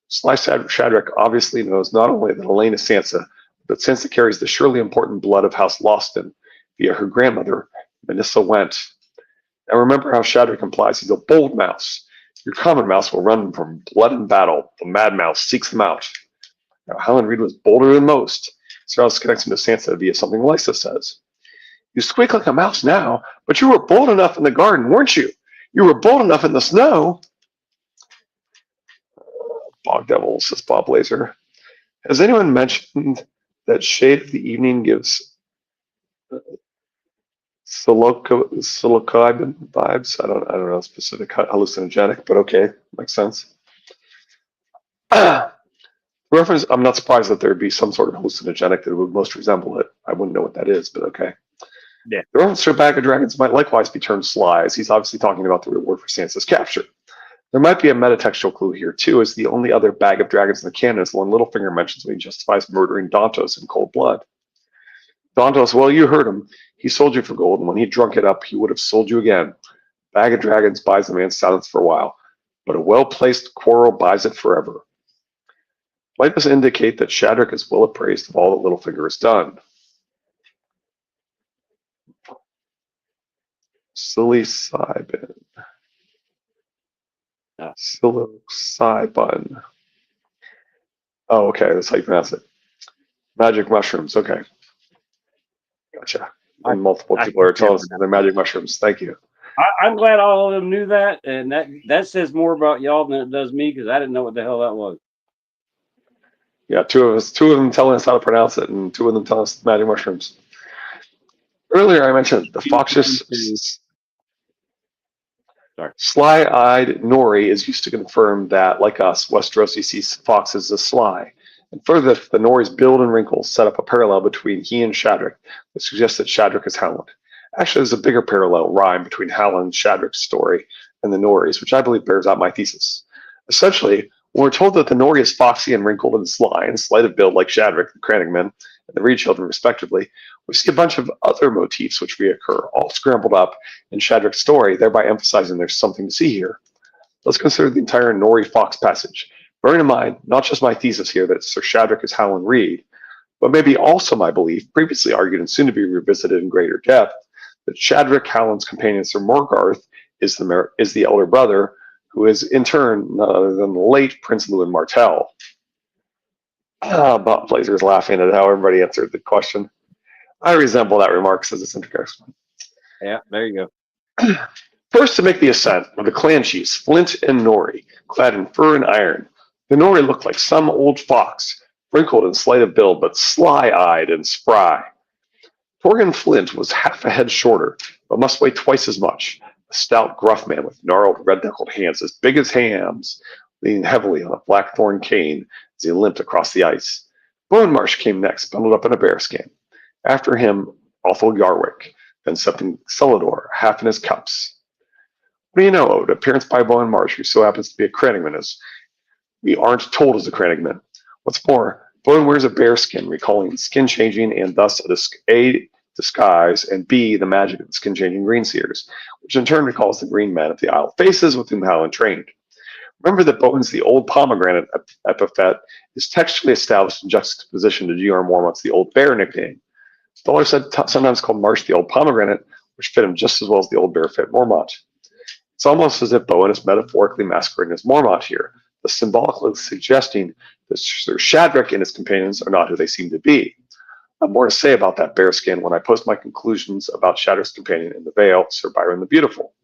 Sly Shadrach obviously knows not only that Elaine is Sansa, but Sansa carries the surely important blood of House Lawston via her grandmother, Minissa Went. Now remember how Shadrach implies he's a bold mouse. Your common mouse will run from blood and battle. The mad mouse seeks them out. Now Howland Reed was bolder than most. Sarah connects him to Sansa via something Lysa says. You squeak like a mouse now, but you were bold enough in the garden, weren't you? You were bold enough in the snow. Bog Devil, says Bob Laser. Has anyone mentioned that Shade of the Evening gives psilocybin vibes? I don't know specific hallucinogenic, but okay, makes sense. Reference. I'm not surprised that there'd be some sort of hallucinogenic that would most resemble it. I wouldn't know what that is, but okay. Yeah. The reference to a bag of dragons might likewise be termed sly, as he's obviously talking about the reward for Sansa's capture. There might be a metatextual clue here, too, as the only other bag of dragons in the canon is the one Littlefinger mentions when he justifies murdering Dantos in cold blood. Dantos, well, you heard him. He sold you for gold, and when he drunk it up, he would have sold you again. Bag of dragons buys a man silence for a while, but a well-placed quarrel buys it forever. Might this indicate that Shadrach is well appraised of all that Littlefinger has done? Psilocybin. Psilocybin. Oh, okay, that's how you pronounce it. Magic mushrooms, okay. Gotcha. And multiple people are telling us they're magic mushrooms. Thank you. I'm glad all of them knew that, and that says more about y'all than it does me, because I didn't know what the hell that was. Yeah, two of them telling us how to pronounce it, and two of them telling us magic mushrooms. Earlier, I mentioned the foxes. Sly-eyed Nori is used to confirm that, like us, Westerosi sees foxes as sly. And further, the Nori's build and wrinkles set up a parallel between he and Shadrach that suggests that Shadrach is Howland. Actually, there's a bigger parallel rhyme between Howland and Shadrach's story and the Nori's, which I believe bears out my thesis. Essentially, when we're told that the Nori is foxy and wrinkled and slight of build like Shadrach, the Crannogmen, and the Reed children, respectively, we see a bunch of other motifs which reoccur, all scrambled up in Shadrach's story, thereby emphasizing there's something to see here. Let's consider the entire Nori Fox passage, bearing in mind not just my thesis here that Sir Shadrach is Howland Reed, but maybe also my belief, previously argued and soon to be revisited in greater depth, that Shadrach, Howland's companion Sir Morgarth, is the elder brother, who is in turn none other than the late Prince Lewin Martell. Bot Blazer is laughing at how everybody answered the question. I resemble that remark, says its introduction. Yeah, there you First to make the ascent were the clan chiefs, Flint and Nori, clad in fur and iron. The Nori looked like some old fox, wrinkled and slight of build, but sly-eyed and spry. Torgan Flint was half a head shorter, but must weigh twice as much. A stout, gruff man with gnarled, red-knuckled hands as big as hams, leaning heavily on a blackthorn cane as he limped across the ice. Bonemarsh came next, bundled up in a bearskin. After him, Othel Yarwick, then something Celador, half in his cups. What do you know, Ode? Appearance by Bonemarsh, who so happens to be a Cranningman, as we aren't told as a Cranningman. What's more, Bone wears a bearskin, recalling skin changing and thus A, disguise, and B, the magic of the skin changing greenseers, which in turn recalls the green men of the Isle of Faces with whom Howland trained. Remember that Bowen's the old pomegranate epithet is textually established in juxtaposition to G.R. Mormont's the old bear nickname. Stoller said sometimes called Marsh the old pomegranate, which fit him just as well as the old bear fit Mormont. It's almost as if Bowen is metaphorically masquerading as Mormont here, thus symbolically suggesting that Sir Shadrach and his companions are not who they seem to be. I have more to say about that bearskin when I post my conclusions about Shadrach's companion in the Vale, Sir Byron the Beautiful.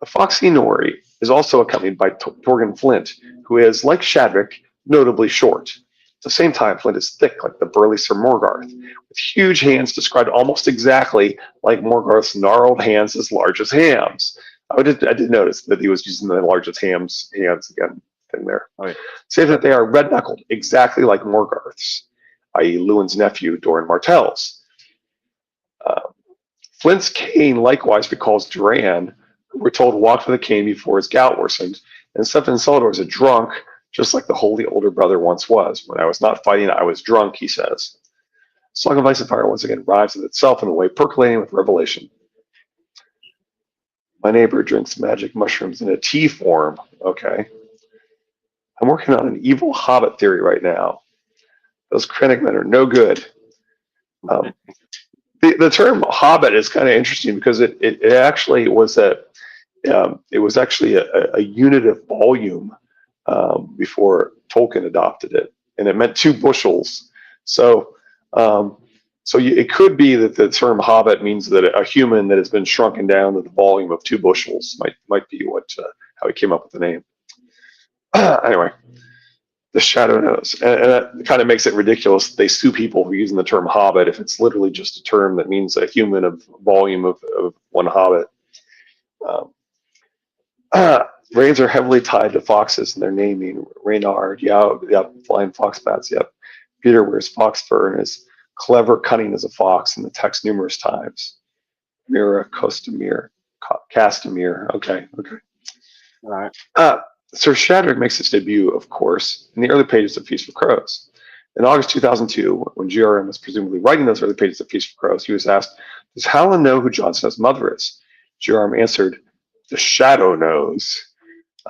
The foxy Nori is also accompanied by Torgan Flint, who is, like Shadrach, notably short. At the same time, Flint is thick like the burly Sir Morgarth, with huge hands described almost exactly like Morgarth's gnarled hands as large as hams. I did notice that he was using the largest hands again thing there. go. Save that they are red-knuckled, exactly like Morgarth's, i.e. Lewin's nephew, Doran Martell's. Flint's cane likewise recalls Duran, who we're told walked with a cane before his gout worsened, and Stephen Celador is a drunk, just like the holy older brother once was. When I was not fighting, I was drunk, he says. Song of Ice and Fire once again rises with itself in a way percolating with revelation. My neighbor drinks magic mushrooms in a tea form. Okay. I'm working on an evil hobbit theory right now. Those Krennic are no good. The term hobbit is kind of interesting because it actually was a unit of volume before Tolkien adopted it, and it meant 2 bushels. So it could be that the term hobbit means that a human that has been shrunken down to the volume of 2 bushels might be how he came up with the name. Anyway, the shadow knows, and that kind of makes it ridiculous. They sue people for using the term hobbit if it's literally just a term that means a human of volume of 1 hobbit. Rains are heavily tied to foxes in their naming. Reynard, flying fox bats, yep. Peter wears fox fur and is clever, cunning as a fox in the text numerous times. Mira, Castamere. Okay. All right. Sir Shadrach makes his debut, of course, in the early pages of Feast for Crows. In August 2002, when GRM was presumably writing those early pages of Feast for Crows, he was asked, "Does Howland know who Jon Snow's mother is?" GRM answered, "The Shadow knows."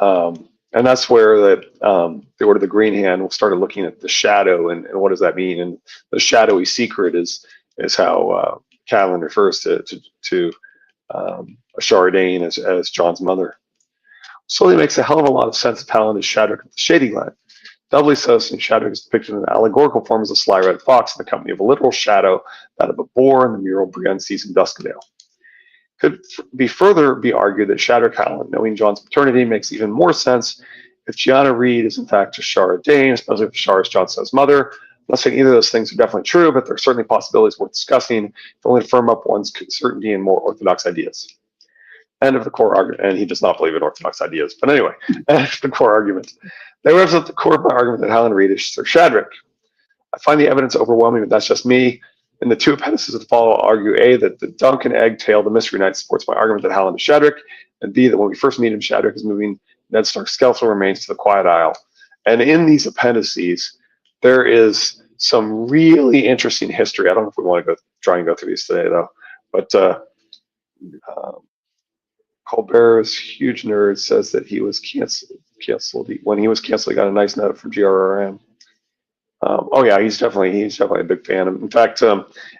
And that's where the Green Hand started looking at the shadow and what does that mean. And the shadowy secret is how Catelyn refers to Ashara Dane as Jon's mother. Slowly makes a hell of a lot of sense if Howland is Shadrach of the Shady Glen. Doubly so since Shadrach is depicted in allegorical form as a sly red fox in the company of a literal shadow, that of a boar in the mural Brienne sees in Duskendale. Could be argued that Shadrach Howland, knowing Jon's paternity, makes even more sense if Gianna Reed is in fact Ashara Dane, especially if Ashara is Jon Snow's mother. I'm not saying either of those things are definitely true, but there are certainly possibilities worth discussing if only to firm up one's certainty in more orthodox ideas. End of the core argument, and he does not believe in orthodox ideas. But anyway, end of the core argument. That wraps up the core of my argument that Howland Reed is Sir Shadrach. I find the evidence overwhelming, but that's just me. And the 2 appendices that follow argue A, that the Dunk and Egg tale, the Mystery Knight, supports my argument that Howland is Shadrach, and B, that when we first meet him, Shadrach is moving Ned Stark's skeletal remains to the Quiet Isle. And in these appendices, there is some really interesting history. I don't know if we want to try and go through these today, though. But Colbert's huge nerd says that he was canceled. When he was canceled, he got a nice note from GRRM. He's definitely a big fan. In fact,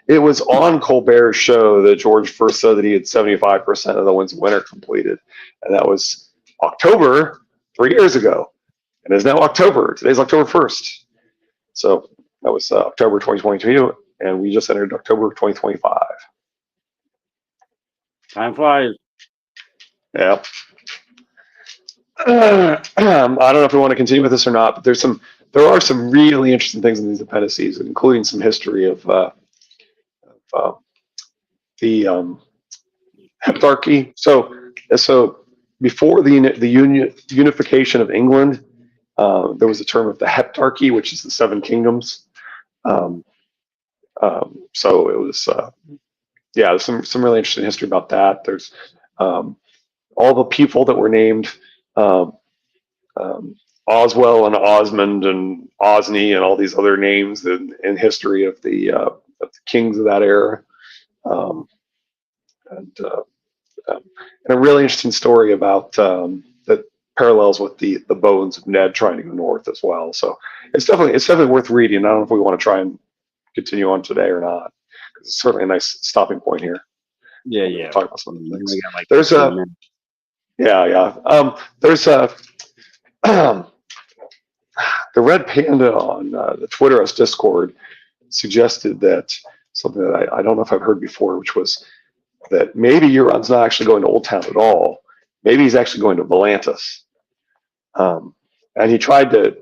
it was on Colbert's show that George first said that he had 75% of the Winds of Winter completed, and that was October 3 years ago. And it's now October. Today's October 1st. So that was October 2022, and we just entered October 2025. Time flies. Yeah. I don't know if we want to continue with this or not, but there are some really interesting things in these appendices, including some history of uh, the heptarchy. So before the unification of England, there was a term of the heptarchy, which is the seven kingdoms. Um, so it was, yeah, there's some really interesting history about that. There's all the people that were named um, um, Oswell and Osmond and Osney and all these other names in history of the kings of that era. Um, and, and a really interesting story about that parallels with the bones of Ned trying to go north as well. So it's definitely worth reading. I don't know if we want to try and continue on today or not. It's certainly a nice stopping point here. Yeah, We'll yeah. talk about some of the We things. only got like There's 15 a minutes. there's a the Red Panda on the Twitter us Discord suggested that something that I don't know if I've heard before, which was that maybe Euron's not actually going to Old Town at all. Maybe he's actually going to Volantis. And he tried to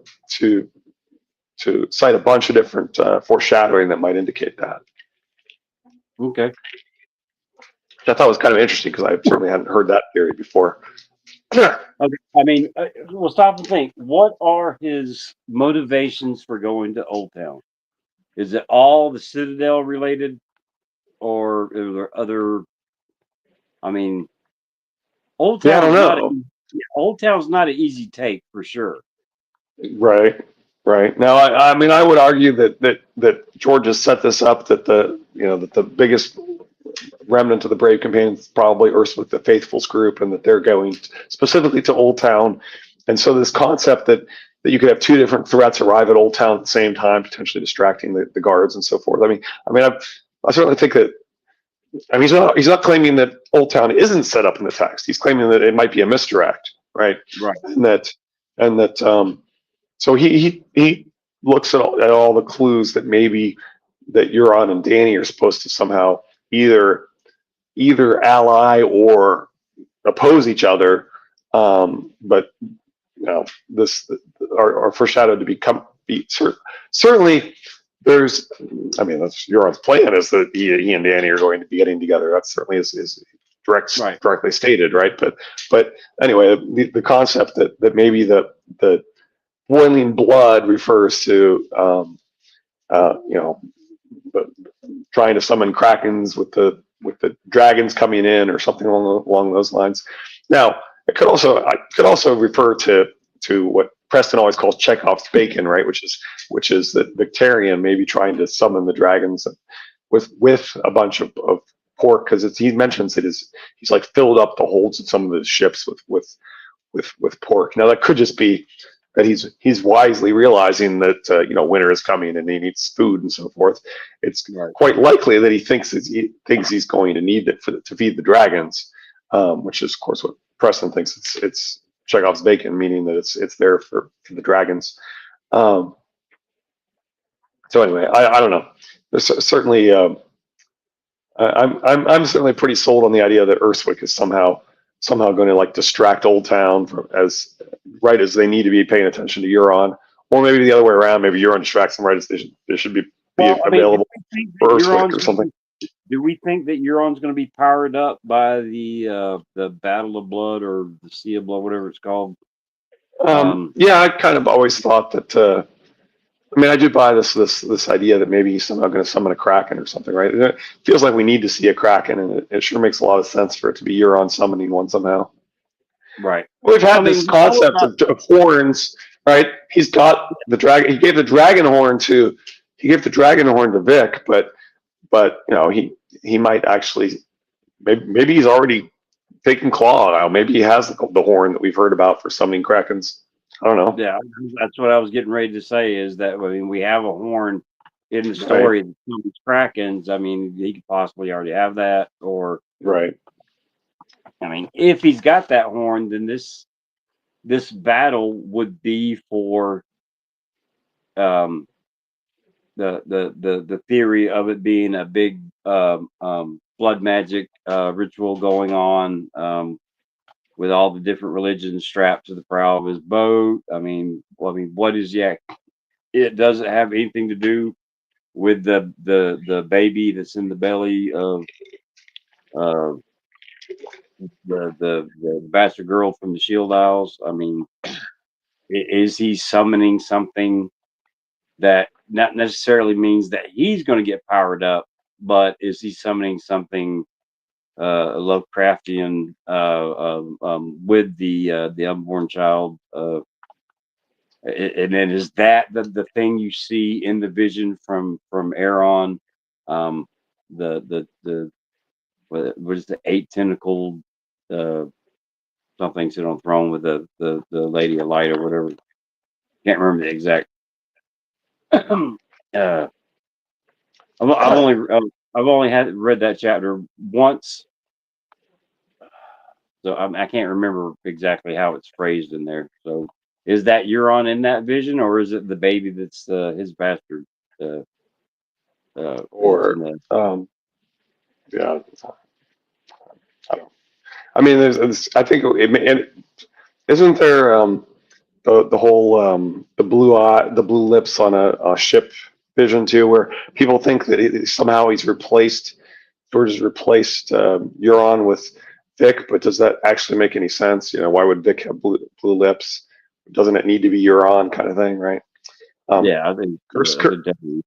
cite a bunch of different foreshadowing that might indicate that. Okay. Which I thought was kind of interesting because I certainly hadn't heard that theory before. Okay. I mean, we'll stop and think. What are his motivations for going to Old Town? Is it all the Citadel related, or are there other? I mean, Old Yeah, I don't Town's not know. Old Town's not an easy take for sure. Right, right. Now, I mean, I would argue that George has set this up that the biggest remnant of the Brave Companions is probably Urswick the Faithful's group, and that they're going specifically to Old Town. And so this concept that you could have two different threats arrive at Old Town at the same time, potentially distracting the guards and so forth. I certainly think that. I mean, he's not claiming that Old Town isn't set up in the text. He's claiming that it might be a misdirect, right? Right. And that so he looks at all the clues that maybe that Euron and Dany are supposed to somehow either ally or oppose each other, but this are foreshadowed to certainly. There's, I mean, that's Euron's plan is that he and Dany are going to be getting together. That certainly is Right. directly stated, right? But anyway, the concept that maybe the boiling blood refers to you know trying to summon krakens with the dragons coming in or something along those lines. Now, I could also refer to what Preston always calls Chekhov's bacon, right? Which is that Victarion may be trying to summon the dragons with a bunch of pork, because he mentions he's like filled up the holds of some of his ships with pork. Now that could just be that he's wisely realizing that winter is coming and he needs food and so forth. It's Right. quite likely that he thinks he's going to need it to feed the dragons, which is of course what Preston thinks it's Chekhov's bacon, meaning that it's there for the dragons. So anyway, I don't know. There's certainly I'm certainly pretty sold on the idea that Urswick is somehow going to like distract Old Town as they need to be paying attention to Euron, or maybe the other way around. Maybe Euron distracts them right as they should be Well, I mean, available for Urswick or something. Do we think that Euron's going to be powered up by the Battle of Blood or the Sea of Blood, whatever it's called? Yeah, I kind of always thought that. I mean, I do buy this idea that maybe he's somehow going to summon a Kraken or something, right? It feels like we need to see a Kraken, and it sure makes a lot of sense for it to be Euron summoning one somehow. Right. We've had this concept of horns, right? He's got the dragon. He gave the dragon horn to Vic, but he might actually maybe he's already taken claw now. Maybe he has the horn that we've heard about for summoning Krakens. I don't know. Yeah, that's what I was getting ready to say. Is that we have a horn in the story of Krakens. I mean, he could possibly already have that, or right. I mean, if he's got that horn, then this battle would be for the theory of it being a big blood magic ritual going on, with all the different religions strapped to the prow of his boat. I mean, what is it doesn't have anything to do with the baby that's in the belly of uh, the bastard girl from the Shield Isles. I mean, is he summoning something that not necessarily means that he's going to get powered up, but is he summoning something Lovecraftian with the unborn child? And then is that the thing you see in the vision from Aaron? The what is the 8 tentacled something sit on throne with the Lady of Light or whatever. Can't remember the exact. uh, I've only read that chapter once, so I can't remember exactly how it's phrased in there. So, is that Euron in that vision, or is it the baby that's his bastard? Uh, that's in Or the, yeah, I don't. I mean, I think isn't there the whole the blue lips on a ship vision too, where people think that somehow he's replaced George has replaced Euron with Vic, but does that actually make any sense? You know, why would Vic have blue lips? Doesn't it need to be Euron kind of thing, right? yeah, I think definitely.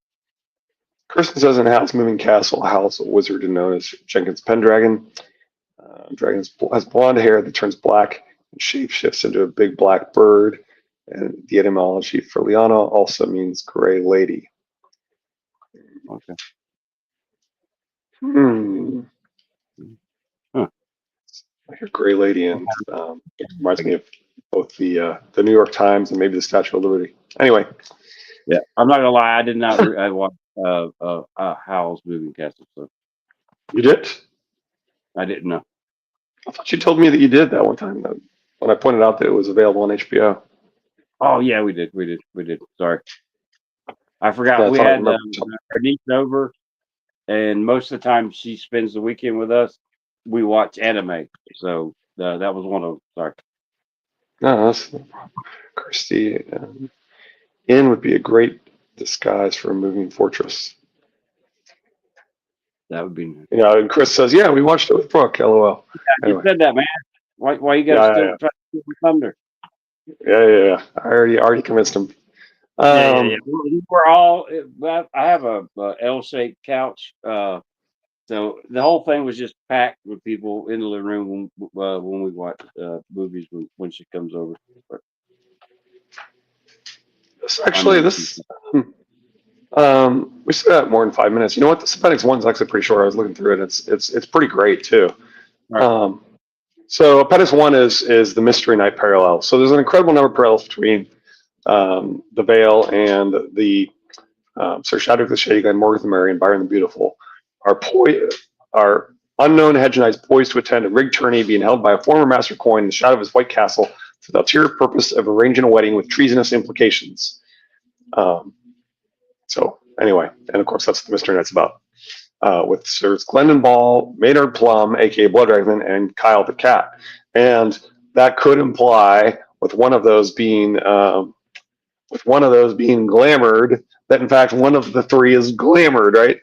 Kirsten says in House Moving Castle, Hal's a wizard known as Jenkins Pendragon. Dragon has blonde hair that turns black and shapeshifts into a big black bird. And the etymology for Liana also means gray lady. Okay. Huh. I hear gray lady, and it reminds me of both the New York Times and maybe the Statue of Liberty. Anyway, Yeah, I'm not gonna lie. I did not. I watched Howl's Moving Castle, so you did? I didn't know. I thought you told me that you did that one time when I pointed out that it was available on HBO. Oh yeah, we did. Sorry, I forgot. Yeah, I We thought I had remember. our niece over, and most of the time she spends the weekend with us. We watch anime, so that was one of. Sorry. No, that's no problem. Kirsty Inn would be a great disguise for a moving fortress. That would be. You know, and Chris says, "Yeah, we watched it with Brooke." LOL. You Anyway, said that, man. Why you gotta yeah, still try to steal the thunder? yeah. I already convinced him. Yeah. We're all. I have a L-shaped couch. So the whole thing was just packed with people in the living room when we watch movies when she comes over. But Actually, this we still got more than 5 minutes. You know what? The Appendix One's actually pretty short. I was looking through it. It's pretty great too. right. So Appendix One is the Mystery Knight parallel. So there's an incredible number of parallels between the Vale and the Sir Shadwick the Shady Glen, Morgan the Merry, and Byron the Beautiful are unknown hedge knights poised to attend a rigged tourney being held by a former master coin in the shadow of his white castle for the ulterior purpose of arranging a wedding with treasonous implications. So anyway, and of course that's what the Mystery Knight's about. With Sirs Glendon Ball, Maynard Plum, aka Blood Dragon, and Kyle the Cat. And that could imply with one of those being glamored, that in fact one of the three is glamored, right?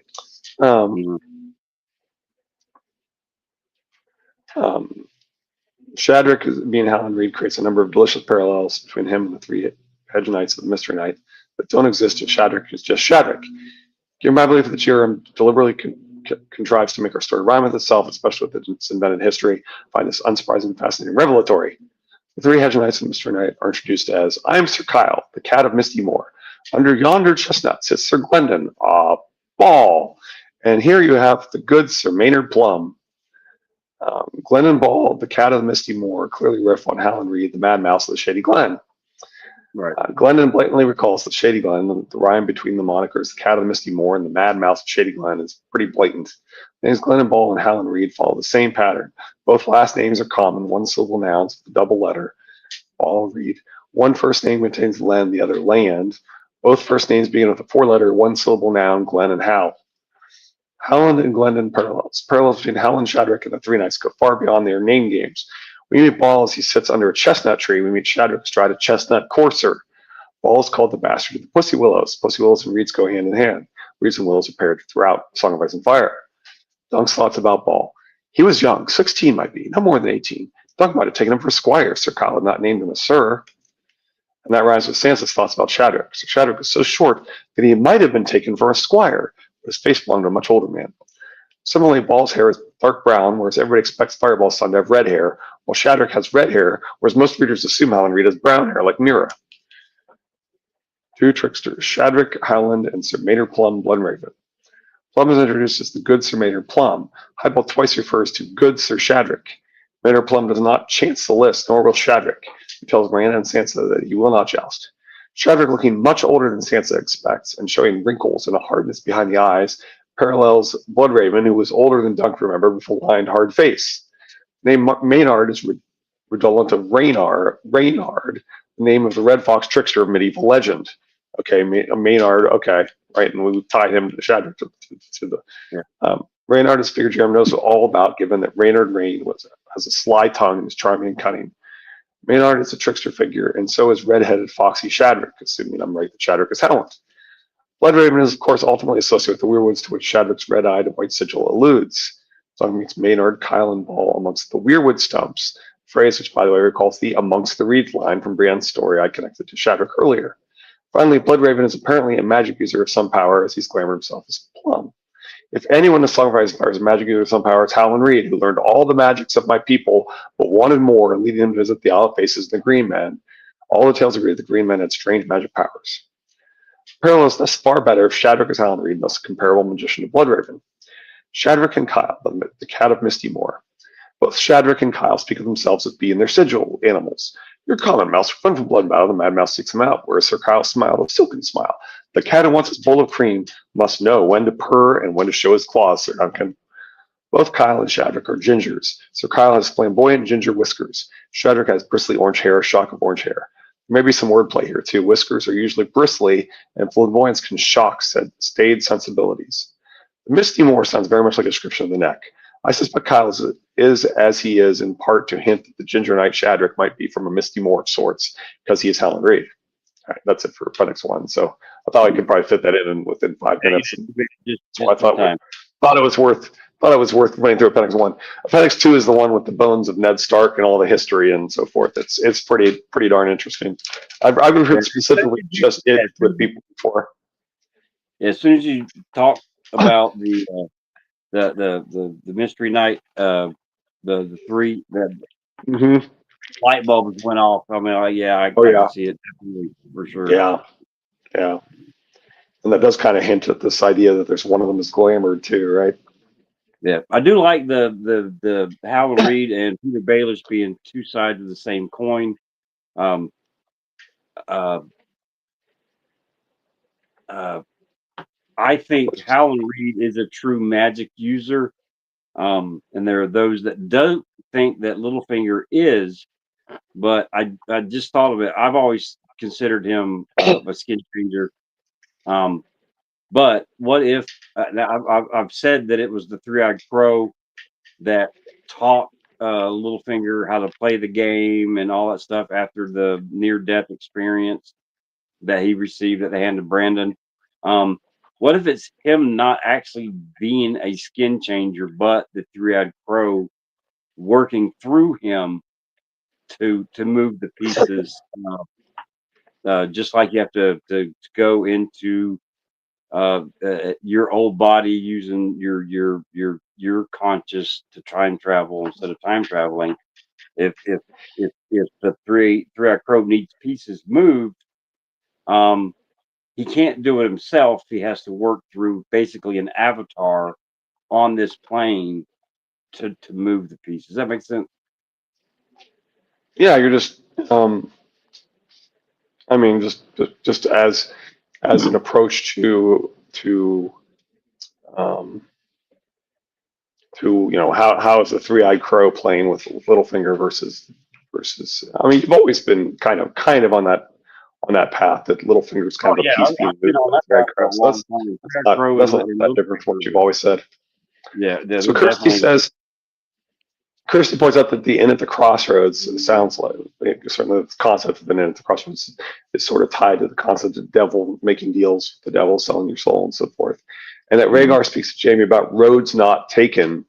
Shadrick being Howland Reed creates a number of delicious parallels between him and the three hedge knights of the Mystery Knight that don't exist if Shadrick is just Shadrick. Given my belief that Jerem deliberately contrives to make our story rhyme with itself, especially with its invented history, I find this unsurprising, fascinating, revelatory. The three hedge knights of Mystery Knight are introduced as, I am Sir Kyle, the cat of Misty Moor. Under yonder chestnut sits Sir Glendon, Ball. And here you have the good Sir Maynard Plum. Glendon Ball, the cat of the Misty Moor, clearly riff on Howland Reed, the mad mouse of the Shady Glen. Right. Glendon blatantly recalls the Shady Glen. The rhyme between the monikers, the cat of the Misty Moor and the mad mouse of Shady Glen, is pretty blatant. Names Glendon Ball and Howland Reed follow the same pattern. Both last names are common, one syllable nouns, with a double letter. Ball and Reed. One first name contains Len, the other land. Both first names begin with a four-letter, one-syllable noun, Glenn and Hal. Howland and Glendon parallels. Parallels between Howland, Shadrick, and the three knights go far beyond their name games. We meet Ball as he sits under a chestnut tree. We meet Shadrick astride a chestnut courser. Ball is called the bastard of the Pussy Willows. Pussy Willows and reeds go hand in hand. Reeds and willows are paired throughout Song of Ice and Fire. Dunk's thoughts about Ball. He was young, 16 might be, no more than 18. Dunk might have taken him for a squire if Sir Kyle had not named him a sir. And that rhymes with Sansa's thoughts about Shadrick. So Shadrick was so short that he might have been taken for a squire, but his face belonged to a much older man. Similarly, Ball's hair is dark brown, whereas everybody expects Fireball's son to have red hair, while Shadrick has red hair, whereas most readers assume Howland Reed has brown hair, like Mira. Two tricksters, Shadrick, Howland, and Sir Maynard Plum, Bloodraven. Plum is introduced as the good Sir Maynard Plum. Hyball twice refers to good Sir Shadrick. Maynard Plum does not chance the list, nor will Shadrick. He tells Miranda and Sansa that he will not joust. Shadrick, looking much older than Sansa expects and showing wrinkles and a hardness behind the eyes, parallels Bloodraven, who was older than Dunk, remember, with a lined, hard face. The name Maynard is redolent of Reynard, the name of the Red Fox trickster of medieval legend. Okay, Maynard, okay, right, and we tied him to Shadrick to the. Yeah. Reynard is a figure Jeremy knows all about, given that Reynard Rain has a sly tongue and is charming and cunning. Maynard is a trickster figure, and so is red-headed foxy Shadrick, assuming I'm right that Shadrick is Howland. Bloodraven is, of course, ultimately associated with the weirwoods to which Shadrick's red-eyed white sigil alludes. The song meets Maynard, Kyle, and Ball amongst the weirwood stumps, a phrase which, by the way, recalls the amongst the reeds line from Brienne's story I connected to Shadrick earlier. Finally, Bloodraven is apparently a magic user of some power, as he's glamored himself as Plum. If anyone in Song of Ice and Fire is a magic user of some power, it's Howland Reed, who learned all the magics of my people, but wanted more, leading them to visit the Olive Faces and the Green Men. All the tales agree that the Green Men had strange magic powers. Parallel is thus far better if Shadrick is Howland Reed, thus a comparable magician to Bloodraven. Shadrick and Kyle, the cat of Misty Moor. Both Shadrick and Kyle speak of themselves as being their sigil animals. Your common mouse, fun from blood battle, the mad mouse seeks him out, whereas Sir Kyle smiled a silken smile. The cat who wants his bowl of cream must know when to purr and when to show his claws, Sir Duncan. Both Kyle and Shadrick are gingers. Sir Kyle has flamboyant ginger whiskers. Shadrick has bristly orange hair, a shock of orange hair. There may be some wordplay here too. Whiskers are usually bristly, and flamboyance can shock staid sensibilities. The Misty Moor sounds very much like a description of the neck. I suspect Kyle is as he is in part to hint that the Ginger Knight Shadrick might be from a Misty Moor of sorts, because he is Howland Reed. All right, that's it for Appendix 1. So I thought I could probably fit that in within 5 minutes. So I thought it was worth running through Appendix 1. Appendix 2 is the one with the bones of Ned Stark and all the history and so forth. It's pretty darn interesting. I've heard specifically just it with people before. Yeah, as soon as you talk about the Mystery Knight, the three light bulbs went off. I mean, I can see it definitely for sure. Yeah. And that does kind of hint at this idea that there's one of them is glamored too, right? Yeah, I do like the Howland Reed and Peter Baelish being two sides of the same coin. I think Howland Reed is a true magic user, and there are those that don't think that Littlefinger is. But I just thought of it. I've always considered him a skin changer. But what if I've said that it was the three-eyed crow that taught Littlefinger how to play the game and all that stuff after the near-death experience that he received at the hand of Brandon. What if it's him not actually being a skin changer, but the three-eyed crow working through him to move the pieces, just like you have to go into your old body using your conscious to time travel instead of time traveling. If the three-eyed crow needs pieces moved, he can't do it himself. He has to work through basically an avatar on this plane to move the pieces. Does that make sense? Yeah, you're just just as an approach to how is the three-eyed crow playing with Littlefinger versus I mean, you've always been kind of on on that path. That Littlefinger's kind of a piece being I've been moved on by that the Red path for a Cross. long time. Scarecrow That's and, not and that different from what Littlefinger. you've always said. Yeah, So they're Kirsty points out that the inn at the crossroads sounds like, certainly the concept of an inn at the crossroads is sort of tied to the concept of devil making deals with the devil, selling your soul and so forth. And that Rhaegar speaks to Jaime about roads not taken,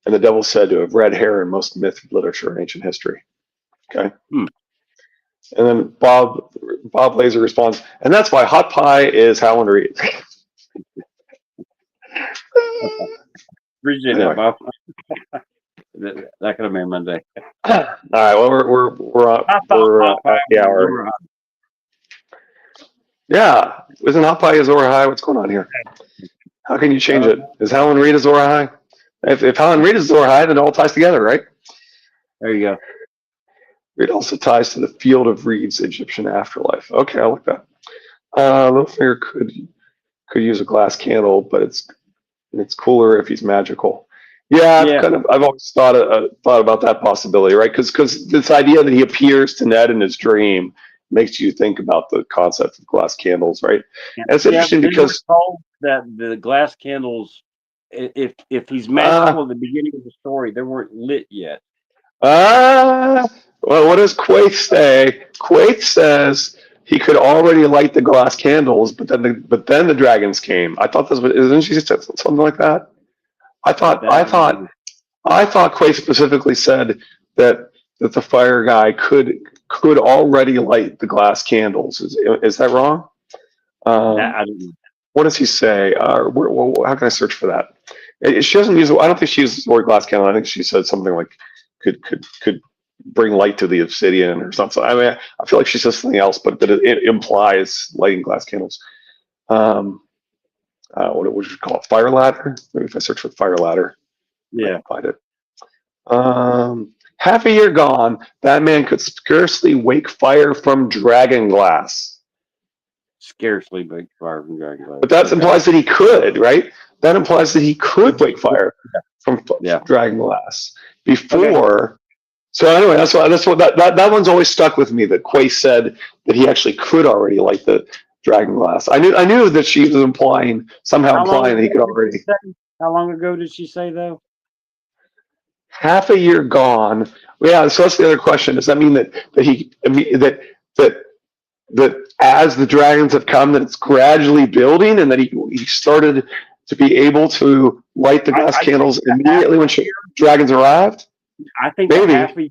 and the devil said to have red hair in most myth, literature, and ancient history. Okay. And then Bob Laser responds, and that's why hot pie is Howland Reed. Appreciate Anyway. that, Bob. That could have been Monday. All right. Well, we're at the hour. Yeah. Isn't hot pie Azor High? What's going on here? How can you change it? Is Howland Reed Azor High? If Howland Reed is Azor High, then it all ties together, right? There you go. It also ties to the field of Reed's Egyptian afterlife. Okay, I like that. Littlefinger could use a glass candle, but it's cooler if he's magical. Yeah, I've always thought about that possibility, right? Because this idea that he appears to Ned in his dream makes you think about the concept of glass candles, right? And it's interesting because that the glass candles, if he's magical at the beginning of the story, they weren't lit yet. Well, what does Quaithe say? Quaithe says he could already light the glass candles, but then the dragons came. I thought this was, isn't she said something like that? I thought Quaithe specifically said that the fire guy could already light the glass candles. Is that wrong? I don't know. What does he say? How can I search for that? She doesn't use. I don't think she uses the word glass candle. I think she said something like could bring light to the obsidian or something. I mean, I feel like she says something else, but it implies lighting glass candles. What would you call it? Fire ladder? Maybe if I search for fire ladder, I can find it. Half a year gone, that man could scarcely wake fire from dragon glass. Scarcely wake fire from dragon glass. But that implies that he could, right? That implies that he could wake fire from dragon glass before. Okay. So anyway, that's what that one's always stuck with me. That Quaithe said that he actually could already light the dragon glass. I knew that she was implying that he could already. How long ago did she say though? Half a year gone. Yeah, so that's the other question. Does that mean that as the dragons have come, that it's gradually building, and that he started to be able to light the glass candles immediately when dragons arrived? I think maybe half a year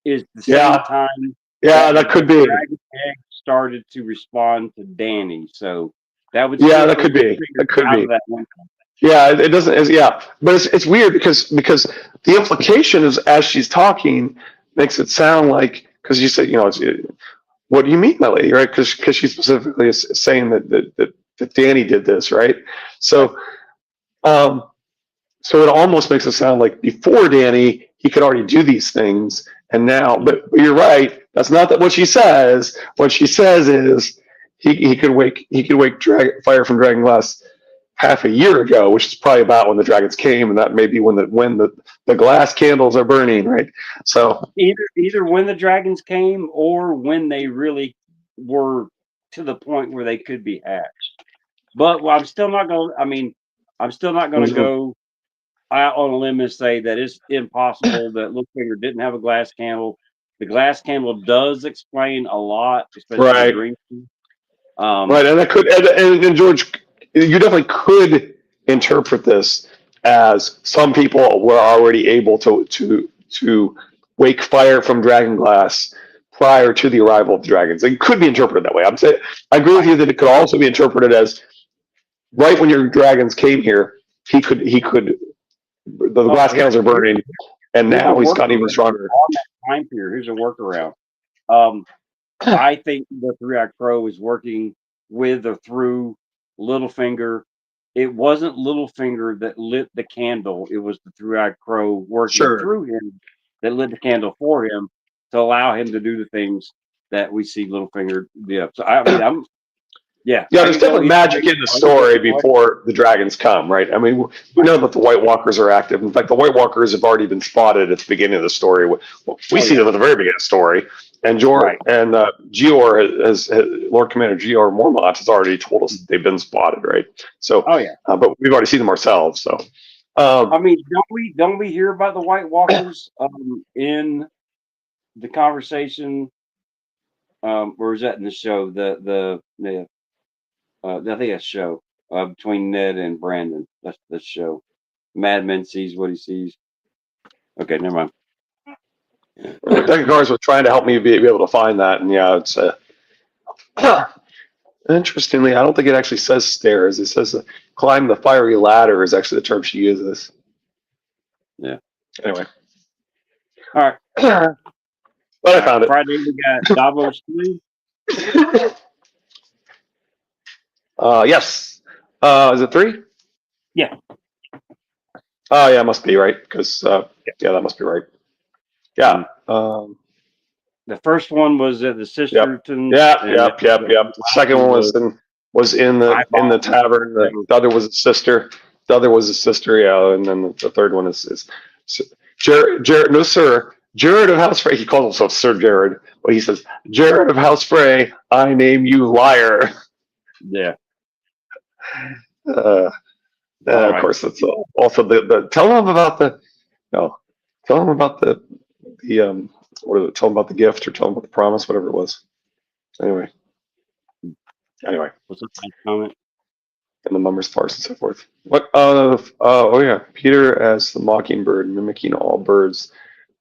is the same time. Yeah, that could be. Dragon egg started to respond to Dany, so that would. Yeah, that could be. That could be. Yeah, it doesn't. But it's weird because the implication is as she's talking makes it sound like because you said what do you mean, my lady, right? Because she specifically is saying that Dany did this, right? So, so it almost makes it sound like before Dany he could already do these things, and now, but you're right. That's not what she says. What she says is he could wake fire from dragon glass half a year ago, which is probably about when the dragons came, and that may be when the glass candles are burning, right? So either when the dragons came or when they really were to the point where they could be hatched. But I'm still not going to go out on a limb and say that it's impossible that Littlefinger didn't have a glass candle. The glass candle does explain a lot, especially the dream. Right, and that could, and George, you definitely could interpret this as some people were already able to wake fire from dragon glass prior to the arrival of the dragons. It could be interpreted that way. I agree with you that it could also be interpreted as right when your dragons came here, he could the glass candles are burning, and now he's gotten even stronger. On that time period, here's a workaround. I think the Three-Eyed Crow is working with or through Littlefinger. It wasn't Littlefinger that lit the candle. It was the Three-Eyed Crow working through him that lit the candle for him to allow him to do the things that we see Littlefinger do. So there's definitely magic in the story before the dragons come, right? I mean, we know that the White Walkers are active. In fact, the White Walkers have already been spotted at the beginning of the story. We see them at the very beginning of the story, And Jor Right. and Gior has Lord Commander Gior Mormont has already told us that they've been spotted, right? So, Oh yeah. but we've already seen them ourselves. So, I mean, don't we hear about the White Walkers in the conversation? Where is that in the show? I think that's show between Ned and Brandon. That's the show. Madman sees what he sees. Okay, never mind. Deck of Cards was trying to help me be able to find that, and yeah, it's interestingly, I don't think it actually says stairs. It says climb the fiery ladder is actually the term she uses. Yeah. Anyway. All right. But I found it. Friday we got Davos 3. Yes. Is it 3? Yeah. Oh, yeah, it must be right, because, yeah, that must be right. Yeah. The first one was at the Sisterton. Yep. The second one was in the tavern. The other was a sister. The other was a sister, yeah, and then the third one is Jared, no sir, Jared of House Frey. He calls himself Sir Jared, but he says, Jared of House Frey, I name you liar. Yeah. Of course, that's also the tell them about the tell them about the what is it? Tell them about the gift or tell them about the promise, whatever it was. Anyway, What's up, comment? And the mummer's farce and so forth. What? Oh yeah, Peter as the mockingbird, mimicking all birds.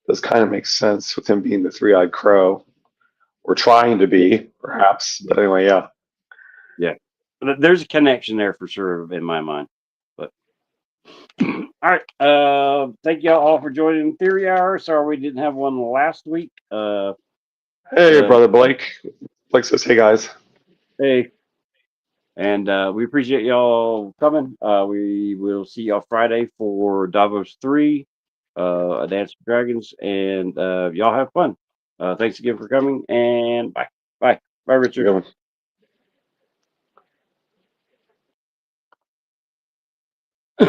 Does kind of make sense with him being the three-eyed crow, or trying to be, perhaps. But anyway, yeah. Yeah, there's a connection there for sure in my mind. But all right, thank y'all all for joining Theory Hour. Sorry we didn't have one last week. Hey, brother Blake. Blake says, "Hey guys." Hey, and we appreciate y'all coming. We will see y'all Friday for Davos 3, A Dance with Dragons, and y'all have fun. Thanks again for coming, and bye, Richard. Good one.